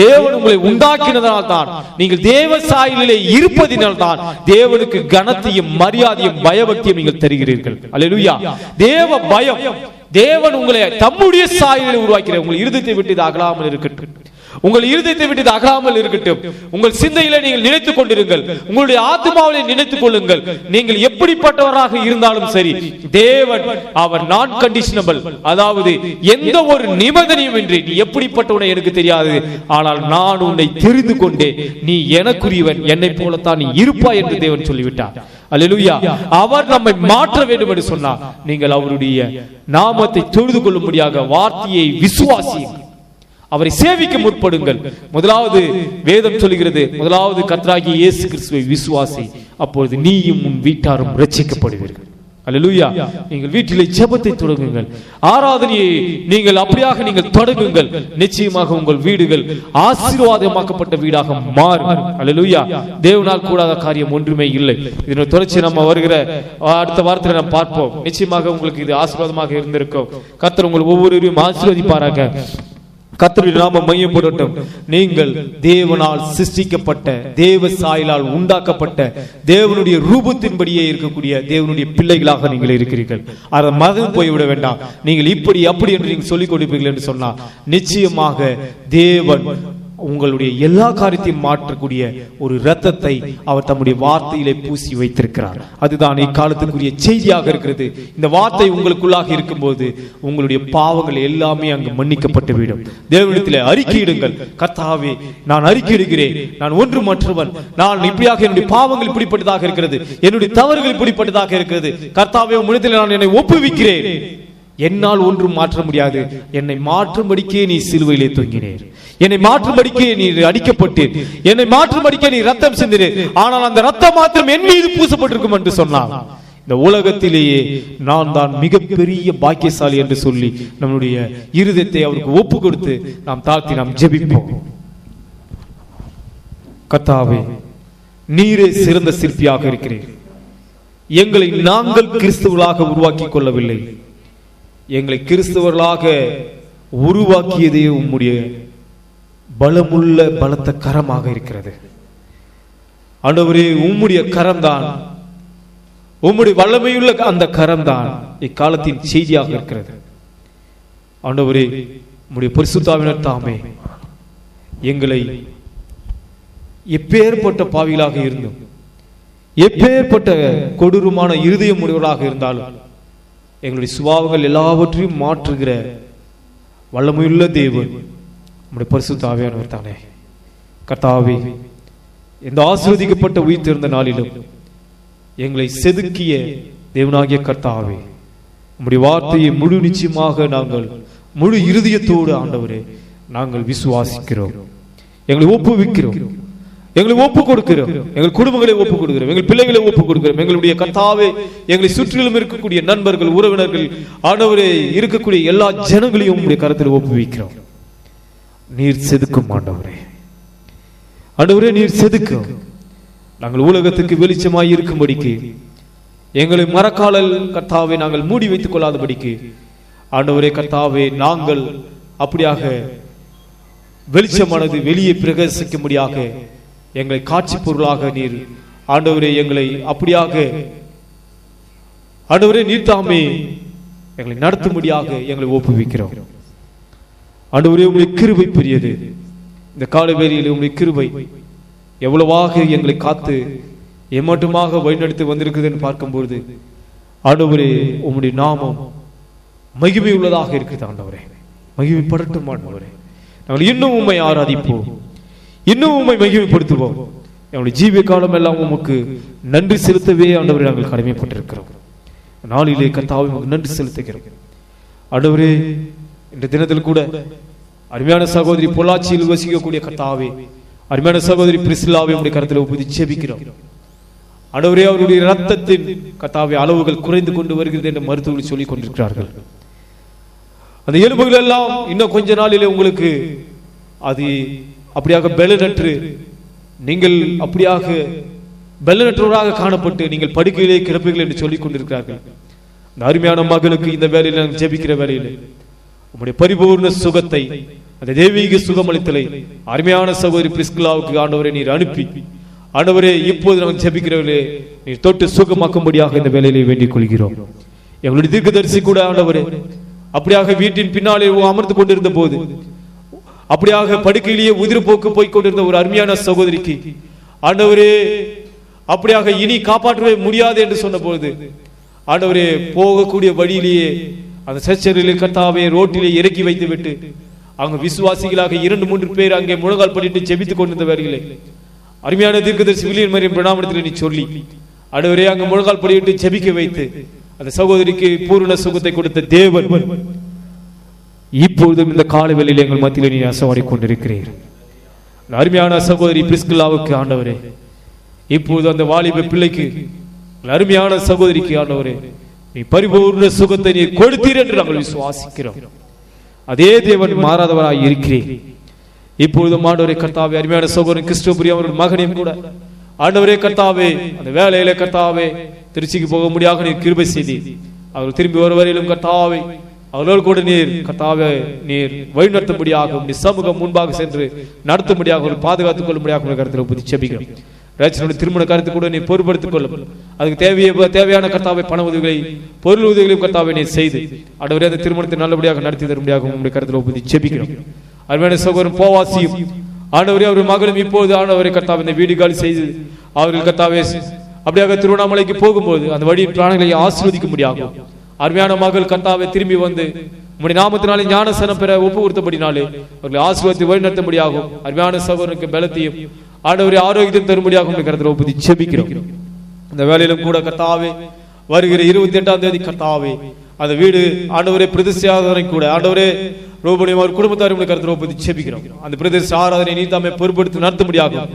தேவன் உங்களை உண்டாக்கினதால் தான், நீங்கள் தேவ சாயலிலே இருப்பதினால் தான் தேவனுக்கு கனத்தையும் மரியாதையும் பயபக்தியும் நீங்கள் தருகிறீர்கள். அல்லேலூயா. தேவ பயம், தேவன் உங்களை தம்முடைய சாயலில் உருவாக்கிறார். உங்கள் இருதயத்தை விட்டு இது அகலாமல் இருக்கட்டும், உங்கள் இருதயத்தை விட்டு அகலாமல் இருக்கட்டும். உங்கள் சிந்தையில நீங்கள் நினைத்துக் கொண்டிருங்கள், உங்களுடைய ஆத்மாவிலே நினைத்துக் கொள்ளுங்கள். நீங்கள் எப்படிப்பட்டவராக இருந்தாலும் சரி, தேவன் அவர் நான் கண்டிஷனபிள், அதாவது எந்த ஒரு நிபந்தனையும் இன்றி, நீ எப்படிப்பட்டவனை எனக்கு தெரியாது, ஆனால் நான் உன்னை தெரிந்து கொண்டே, நீ எனக்குரியவன், என்னை போலத்தான் நீ இருப்பாய் என்று தேவன் சொல்லிவிட்டார். அல்லேலூயா. அவர் நம்மை மாற்ற வேண்டும் என்று சொன்னார். நீங்கள் அவருடைய நாமத்தை தொழுது கொள்ளும்படியாக வார்த்தையை விசுவாசியுங்கள், அவரை சேவிக்க முற்படுங்கள். முதலாவது வேதம் சொல்கிறது, முதலாவது கர்த்தராகிய இயேசு கிறிஸ்துவை விசுவாசி, அப்பொழுது நீயும் உன் வீட்டாரும் ரட்சிக்கப்படுவீர்கள். அல்லேலூயா. நீங்கள் வீட்டிலே ஜெபத்தை தொடங்குங்கள், ஆராதனையை நீங்கள் அப்படியாக நீங்கள் தொடங்குங்கள். நிச்சயமாக உங்கள் வீடுகள் ஆசீர்வாதமாக்கப்பட்ட வீடாக மாறும். அல்லேலூயா. தேவனால் கூடாத காரியம் ஒன்றுமே இல்லை. இதனை தொடர்ச்சி நம்ம வருகிற அடுத்த வாரத்தில் நாம் பார்ப்போம். நிச்சயமாக உங்களுக்கு இது ஆசீர்வாதமாக இருந்திருக்கும். கர்த்தர் உங்கள் ஒவ்வொருவரையும் ஆசீர்வதிப்பாராக. கர்த்தருடைய நாமம் மையப்படட்டும். நீங்கள் தேவனால் சிருஷ்டிக்கப்பட்ட, தேவ சாயலால் உண்டாக்கப்பட்ட, தேவனுடைய ரூபத்தின்படியே இருக்கக்கூடிய தேவனுடைய பிள்ளைகளாக நீங்கள் இருக்கிறீர்கள். அதை மறந்து போய்விட வேண்டாம். நீங்கள் இப்படி அப்படி என்று நீங்கள் சொல்லிக் கொடுப்பீர்கள் என்று சொன்னால் நிச்சயமாக தேவன் உங்களுடைய எல்லா காரியத்தையும் மாற்றக்கூடிய ஒரு இரத்தத்தை அவர் தம்முடைய வார்த்தையிலே பூசி வைத்திருக்கிறார். அதுதான் இக்காலத்துக்குரிய செய்தியாக இருக்கிறது. இந்த வார்த்தை உங்களுக்குள்ளாக இருக்கும்போது உங்களுடைய பாவங்கள் எல்லாமே அங்கு மன்னிக்கப்பட்டுவிடும். தேவனிடத்திலே அறிக்கையிடுங்கள், கர்த்தாவே நான் அறிக்கையிடுகிறேன், நான் ஒன்று மற்றவன், நான் இப்படியாக என்னுடைய பாவங்கள் இப்படிப்பட்டதாக இருக்கிறது, என்னுடைய தவறுகள் இப்படிப்பட்டதாக இருக்கிறது, கர்த்தாவே உம்மிடத்தில் நான் என்னை ஒப்புவிக்கிறேன், என்னால் ஒன்றும் மாற்ற முடியாது, என்னை மாற்றும்படிக்கே நீ சிலுவையிலே தொங்கினீர், என்னை மாற்றும்படிக்கே நீ அடிக்கப்பட்டீர், என்னை மாற்றும்படிக்கே நீ ரத்தம் சிந்தினீர், ஆனால் அந்த ரத்தம் மாத்திரம் என் மீது பூசப்பட்டிருக்கும் என்று சொன்னார். இந்த உலகத்திலேயே நான் தான் மிகப்பெரிய பாக்கியசாலி என்று சொல்லி நம்முடைய இருதயத்தை அவருக்கு ஒப்பு கொடுத்து நாம் தாழ்த்தி நாம் ஜெபிப்போம். கர்த்தாவே, நீரே சிறந்த சிற்பியாக இருக்கிறீர். எங்களை நாங்கள் கிறிஸ்துவர்களாக உருவாக்கி கொள்ளவில்லை, எங்களை கிறிஸ்தவர்களாக உருவாக்கியதே உம்முடைய பலமுள்ள பலத்த கரமாக இருக்கிறது. ஆண்டவரே, உம்முடைய கரம்தான், உம்முடைய வல்லமையுள்ள அந்த கரம்தான் இக்காலத்தின் செய்தியாக இருக்கிறது. ஆண்டவரே, உம்முடைய பரிசுத்தாவினர் தாமே எங்களை எப்பேற்பட்ட பாவிகளாக இருந்தும் எப்பேற்பட்ட கொடூரமான இருதயம் உடையவர்களாக இருந்தாலும் எங்களுடைய சுபாவங்கள் எல்லாவற்றையும் மாற்றுகிற வல்லமையுள்ள தேவன் நம்முடைய பரிசுத்த ஆவியானவர் தானே. கர்த்தாவே, இந்த ஆசீர்வதிக்கப்பட்ட உயிர் திறந்த நாளிலும் எங்களை செதுக்கிய தேவனாகிய கர்த்தாவே, உம்முடைய வார்த்தையை முழு நிச்சயமாக நாங்கள் முழு இருதயத்தோடு ஆண்டவரே நாங்கள் விசுவாசிக்கிறோம். எங்களை ஒப்புவிக்கிறோம், எங்களை ஒப்புக் கொடுக்கிறோம், எங்கள் குடும்பங்களை ஒப்புக் கொடுக்கிறோம், எங்கள் பிள்ளைகளை ஒப்புக் கொடுக்கிறோம். எங்களுடைய கர்த்தாவே, எங்களை சுற்றிலும் இருக்கக்கூடிய நண்பர்கள், உறவினர்கள், ஆண்டவரே இருக்கக்கூடிய எல்லா ஜனங்களையும் உங்களுடைய கரத்தில் ஒப்புவிக்கிறோம். நீர் செதுக்கும் ஆண்டவரே, ஆண்டவரே நீர் செதுக்கும். நாங்கள் உலகத்துக்கு வெளிச்சமாய் இருக்கும்படிக்கு, எங்களை மரக்காலல் கர்த்தாவே நாங்கள் மூடி வைத்துக் கொள்ளாதபடிக்கு ஆண்டவரே கர்த்தாவே, நாங்கள் அப்படியாக வெளிச்சமானது வெளியே பிரகாசிக்கும்படியாக எங்களை காட்சி பொருளாக நீர் ஆண்டவரே எங்களை அப்படியாக ஆண்டவரே நீர் தாமே எங்களை நடத்தும்படியாக எங்களை ஒப்புவிக்கிறோம். ஆண்டவரே, உங்களுடைய கிருபை பெரியது. இந்த காலை வேளையில் உங்களுடைய கிருபை எவ்வளவாக எங்களை காத்து ஏமாற்றமாக வழிநடத்தி வந்திருக்குது என்று பார்க்கும்போது ஆண்டவரே, உம்முடைய நாமம் மகிமை உள்ளதாக இருக்குது. ஆண்டவரே, மகிமைப்படட்டும். ஆண்டவரே, நாங்கள் இன்னும் உம்மை ஆராதிப்போம், இன்னும் உம்மை மகிமைப்படுத்துவோம். எங்களுடைய ஜீவிய காலம் எல்லாம் உமக்கு நன்றி செலுத்தவே ஆண்டவரே நாங்கள் கடமைப்பட்டிருக்கிறோம். நாளிலே கர்த்தாவே உமக்கு நன்றி செலுத்துகிறோம். ஆண்டவரே, இந்த தினத்தில் கூட அருமையான சகோதரி பொள்ளாச்சியில் வசிக்கக்கூடிய கர்த்தாவே, அருமையான சகோதரி பிரிசில்லாவை உம்முடைய கரத்தில் ஒப்புவித்து ஜெபிக்கிறோம். ஆண்டவரே, அவருடைய இரத்தத்தின் கர்த்தாவே அளவுகள் குறைந்து கொண்டு வருகிறது என்று மருத்துவர்கள் சொல்லிக் கொண்டிருக்கிறார்கள். அந்த எலும்புகள் எல்லாம் இன்னும் கொஞ்ச நாளிலே உங்களுக்கு அது அப்படியாக பலனற்று நீங்கள் அப்படியாக பலனற்றவராக காணப்பட்டு நீங்கள் படுக்கையிலே கிடப்பீர்கள் என்று சொல்லிக் கொண்டிருக்கிறார்கள். இந்த அருமையான மகளுக்கு இந்த வேலையில் நாங்கள் ஜெபிக்கிற வேலையில் உம்முடைய பரிபூர்ண சுகத்தை, அந்த தெய்வீக சுகமளித்தலை அருமையான சகோதரி பிரிஸ்கில்லாவுக்கு ஆண்டவரை நீர் அனுப்பி ஆண்டவரே இப்போது நாங்கள் ஜெபிக்கிறவர்களே நீர் தொட்டு சுகமாக்கும்படியாக இந்த வேலையிலே வேண்டிக் கொள்கிறோம். எங்களுடைய தீர்க்கதரிசி கூட ஆண்டவரே அப்படியாக வீட்டின் பின்னாலே அமர்ந்து கொண்டிருந்த போது அப்படியாக படுக்கையிலேயே உதிர்போக்கு போய் கொண்டிருந்த ஒரு அருமையான சகோதரிக்கு ஆண்டவரே அப்படியாக இனி காப்பாற்றவே முடியாது என்று சொன்ன பொழுது ஆண்டவரே போகக்கூடிய வழியிலேயே அந்த சர்ச்சரிலே கர்த்தாவே ரோட்டிலே இறக்கி வைத்து விட்டு அங்கு விசுவாசிகளாக 2-3 பேர் அங்கே முழங்கால் படிட்டு ஜெபித்துக் கொண்டிருந்த வேளையிலே அருமையான தீர்க்கதரிசி வில்லியம் மரியம் பிரணாமத்தில் நீ சொல்லி ஆண்டவரே அங்கு முழங்கால் படிட்டு ஜெபிக்க வைத்து அந்த சகோதரிக்கு பூரண சுகத்தை கொடுத்த தேவன் இப்பொழுதும் இந்த காலை வேளையில் எங்கள் மத்தியில் நீ அசைவாடி கொண்டிருக்கிறீர். அருமையான சகோதரி பிரிஸ்கில்லாவுக்கு ஆண்டவரே இப்பொழுது அந்த வாலிப பிள்ளைக்கு அருமையான சகோதரிக்கு ஆண்டவரே நீ பரிபூர்ண சுகத்தை நீ கொடுத்தீர் என்று நாங்கள் விசுவாசிக்கிறோம். அதே தேவன் மாறாதவராய் இருக்கிறீர். இப்பொழுதும் ஆண்டவரே கர்த்தாவே அருமையான சகோதரன் கிறிஸ்டோபுரி அவருடைய மகனையும் கூட ஆண்டவரே கர்த்தாவே அந்த வேலையில கர்த்தாவே திருச்சிக்கு போக முடியாத நீர் கிருபை செய்தி அவர் திரும்பி வருவரையிலும் கர்த்தாவே அவரோடு கூட நீர் கர்த்தாவே நீர் வழிநடத்தும்படியாக உம்முடைய சமூகம் முன்பாக சென்று நடத்தும்படியாக ஒரு பாதுகாத்துக் கொள்ளும்படியாக கருத்தில் ஒப்புவித்து ஜெபிக்கிறோம். ராஜனுடைய திருமண கருத்து கூட நீ பொறுப்படுத்திக் கொள்ளும். அதுக்கு தேவையான கர்த்தாவை பண உதவிகளை பொருள் உதவிகளையும் கர்த்தாவை நீ செய்து ஆண்டவரே அந்த திருமணத்தை நல்லபடியாக நடத்தி தரும்படியாக உங்களுடைய கருத்தில் ஒப்புவித்து ஜெபிக்கிறோம். அருமையான சகோதரன் போவாசியும் ஆண்டவரே அவர் மகளும் இப்போது ஆண்டவரை கர்த்தாவை இந்த வீடு காலி செய்து அவர்கள் கர்த்தாவே அப்படியாக திருவண்ணாமலைக்கு போகும்போது அந்த வழியின் பிராணங்களை ஆசீர்வதிக்க முடியாகும். அருமையான மகள் கர்த்தாவை திரும்பி வந்து உம்முடைய நாமத்தினாலே ஞானசனம் பெற ஒப்பு கொடுத்தபடினாலே அவர்களை ஆசீர்வாதத்தை வழிநடத்தும்படியாகும். அருமையான சகோதரனுக்கு பலத்தையும் ஆண்டவரே ஆரோக்கியத்தையும் தரும்படியாக உங்களுடைய கருத்தில் ஒப்புவித்து ஜெபிக்கிறோம். இந்த வேலையிலும் கூட கர்த்தாவே வருகிற 28ஆம் தேதி கர்த்தாவே அந்த வீடு ஆண்டவரே பிரதிஷ்டை ஆராதனை கூட ஆண்டவரே ரோபனியும் அவர் குடும்பத்தாரும் கருத்தில் ஒப்புவித்து ஜெபிக்கிறோம். அந்த பிரதிஷ்டை ஆராதனை நீ தாமே பொறுப்படுத்தி நடத்தும்படியாகும்.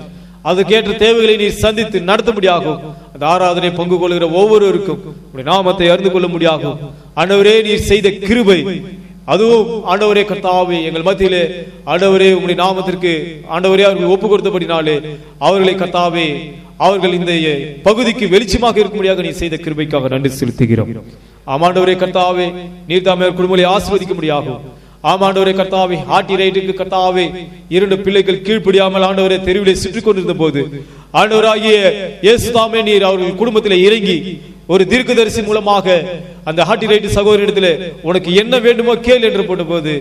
அதுக்கேற்ற தேவைகளை நீ சந்தித்து நடத்தும்படியாகும். அந்த ஆராதனை பங்கு கொள்கிற ஒவ்வொருவருக்கும் உடைய நாமத்தை அறிந்து கொள்ள முடியாகும். ஆண்டவரே நீர் செய்த கிருபை அதுவும் ஆண்டவரே கர்த்தாவே எங்கள் மத்தியிலே ஆண்டவரே உம்முடைய நாமத்திற்கு ஆண்டவரே அவர்கள் ஒப்பு கொடுத்தபடினாலே அவர்களை கர்த்தாவே அவர்கள் இந்த பகுதிக்கு வெளிச்சமாக இருக்கும்படியாக நீ செய்த கிருபைக்காக நன்றி செலுத்துகிறோம். ஆமாண்டவரே கர்த்தாவே நீர் தாமே குடும்பங்களை ஆசீர்வதிக்க முடியாகும். ஆமாண்டவரே கர்த்தாவே, ஆட்டி ரைட்டுக்கு கர்த்தாவே 2 பிள்ளைகள் கீழ்ப்படியாமல் ஆண்டவரே தெருவிலே சுற்றிக் கொண்டிருந்த போது ஆண்டவராகிய இயேசு தாமே நீர் அவர்கள் குடும்பத்தில் இறங்கி ஒரு தீர்க்கதரிசி மூலமாக அந்த ஹாட்டி ரைட்டு சகோதரனிடத்தில் உனக்கு என்ன வேண்டுமோ கேள் என்று போட்டபோது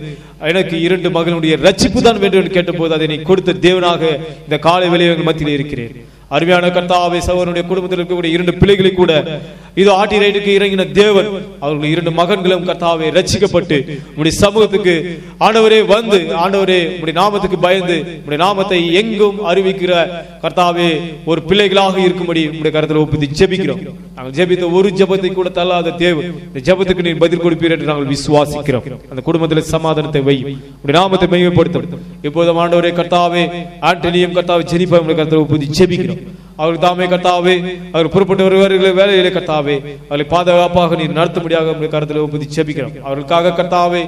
எனக்கு 2 மகனுடைய ரட்சிப்பு தான் வேண்டும் என்று கேட்டபோது அதை நீ கொடுத்த தேவனாக இந்த காலை வேளையில் மத்தியில் இருக்கிறேன். அருமையான கர்த்தாவே, சகோதரனுடைய குடும்பத்தில் இருக்கக்கூடிய 2 பிள்ளைகளை கூட இதோ ஆட்டி ரைட்டுக்கு இறங்கின தேவன் அவர்கள் 2 மகன்களும் கர்த்தாவே ரட்சிக்கப்பட்டு உம்முடைய சமூகத்துக்கு ஆண்டவரே வந்து ஆண்டவரே உம்முடைய நாமத்துக்கு பயந்து உம்முடைய நாமத்தை எங்கும் அறிவிக்கிற கர்த்தாவே ஒரு பிள்ளைகளாக இருக்கும்படி உம்முடைய கரத்தில் ஒப்புதி ஜெபிக்கிறோம். நாங்கள் ஜெபித்த ஒரு ஜெபத்தை கூட தள்ளாத தேவன் இந்த ஜெபத்துக்கு நீர் பதில் கொடுப்பீர் என்று நாங்கள் விசுவாசிக்கிறோம். அந்த குடும்பத்தில் சமாதானத்தை வை, உம்முடைய நாமத்தை மகிமைப்படுத்தும். இப்போது ஆண்டவரே கர்த்தாவே, ஆண்டனியும் கர்த்தாவே ஜெனிஃபர் உம்முடைய கரத்தில் ஒப்புதி ஜெபிக்கிறோம். அவர்கள் தாமே கர்த்தாவே அவர் புறப்பட்டு வருவார்கள் வேலையிலே கர்த்தாவே அவர்களை பாதுகாப்பாக நீர் நடத்தும்படியாக உம்முடைய கரத்தில் ஒப்புதி ஜெபிக்கிறோம். அவர்களுக்காக கர்த்தாவே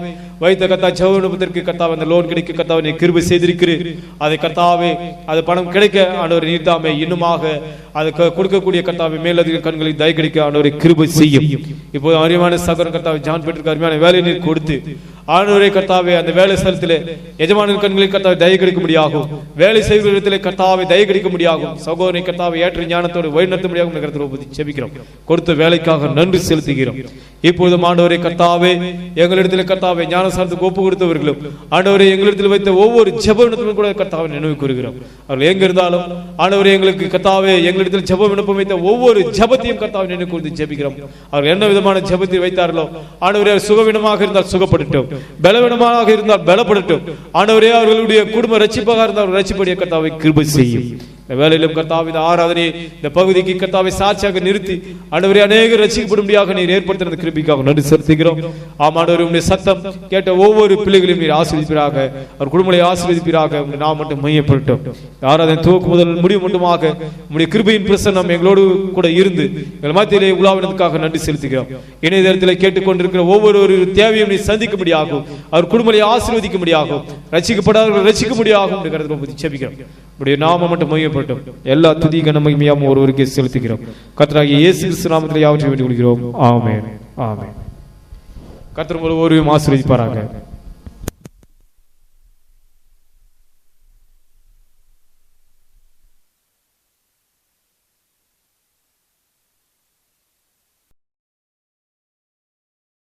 வைத்த கர்த்தா ஜெபத்திற்கு கர்த்தாவே அந்த லோன் கிடைக்க கர்த்தாவே நீர் கிருபை செய்திருக்கிறீர். அதை கர்த்தாவே அது பணம் கிடைக்க ஆண்டவர் நீர் தாமே இன்னுமாக அதை கொடுக்கக்கூடிய கர்த்தாவே மேலதிக கண்களில் தயை கிடைக்க ஆண்டவரை கிருபை செய்யும். இப்போது அருமையான சகோதரன் கர்த்தாவே ஜான் பீட்டருக்கு அருமையான வேலை நீர் கொடுத்து ஆண்டவரே கர்த்தாவே அந்த வேலை ஸ்தலத்திலே எஜமானின் கண்களில் கர்த்தாவே தயை கிடைக்க முடியாகும், வேலை செய்கிற இடத்திலே கர்த்தாவே தயை கிடைக்க முடியாகும், சகோதரனை கர்த்தாவை ஏற்ற ஞானத்தோடு வழிநடத்த முடியாகும் என்ற கருத்தை ஒப்புதி ஜெபிக்கிறோம். கொடுத்த வேலைக்காக நன்றி செலுத்துகிறோம். இப்பொழுது ஆண்டவரே கர்த்தாவே எங்களிடத்தில் கர்த்தாவே ஞானசாரத்துக்கு ஒப்பு கொடுத்தவர்களும் ஆண்டவரே எங்களிடத்தில் வைத்த ஒவ்வொரு ஜெபத்திலும் கூட கர்த்தாவை நினைவு கூறுகிறோம். அவர்கள் எங்க இருந்தாலும் ஆண்டவரே எங்களுக்கு கர்த்தாவே எங்களிடத்தில் ஜெப விண்ணப்பம் வைத்த ஒவ்வொரு ஜெபத்தையும் கர்த்தாவை நினைவு கூர்ந்து ஜெபிக்கிறோம். அவர்கள் என்ன விதமான ஜெபத்தை வைத்தார்களோ ஆண்டவரே சுகவீனமாக இருந்தால் சுகப்படட்டும், பலவீனமாக இருந்தால் பலப்படட்டும், ஆண்டவரே அவர்களுடைய குடும்ப ரட்சிப்பாக இருந்தால் ரட்சிப்படைய கர்த்தாவை கிருபை செய்யும். வேலையிலும் கர்த்தாவே ஆராதனை இந்த பகுதிக்கு கர்த்தாவை சாட்சியாக நிறுத்தி ஆண்டவரே அநேகர் ரட்சிக்கப்படும்படியாக நீர் ஏற்படுத்தின கிருபைக்காக நன்றி செலுத்துகிறோம். ஆமாண்டவரே உம்முடைய சத்தம் கேட்ட ஒவ்வொரு பிள்ளைகளையும் நீர் ஆசீர்வதிப்பீராக, அவர் குடும்பங்களை ஆசீர்வதிப்பீராக. நாம் மட்டும் மையப்பட்டோம். ஆராதனை துவக்கு முதல் முடிவு மட்டுமாக உம்முடைய கிருபையின் பிரசன்னம் எங்களோடு கூட இருந்து எங்கள் மத்தியிலே உலாவினதுக்காக நன்றி செலுத்துகிறோம். இணையதளத்தில் கேட்டுக்கொண்டிருக்கிற ஒவ்வொரு தேவையும் நீர் சந்திக்க முடியாகும், அவர் குடும்பங்களை ஆசீர்வதிக்க முடியாகும், ரட்சிக்கப்படாதவர்கள் ரட்சிக்க முடியாகும் என்று கருத்து ஜெபிக்கிறோம். உடைய நாம மட்டும் மையப்பட்டோம். எல்லா துதி கனமகிமையாம் ஒருவருக்கே செலுத்துகிறோம். கர்த்தராகிய இயேசு கிறிஸ்து நாமத்திலே யாவற்றையும் வேண்டிக் கொள்கிறோம். ஆமென், ஆமென். கர்த்தர் ஒருவரையும் ஆசீர்வதிப்பாராக.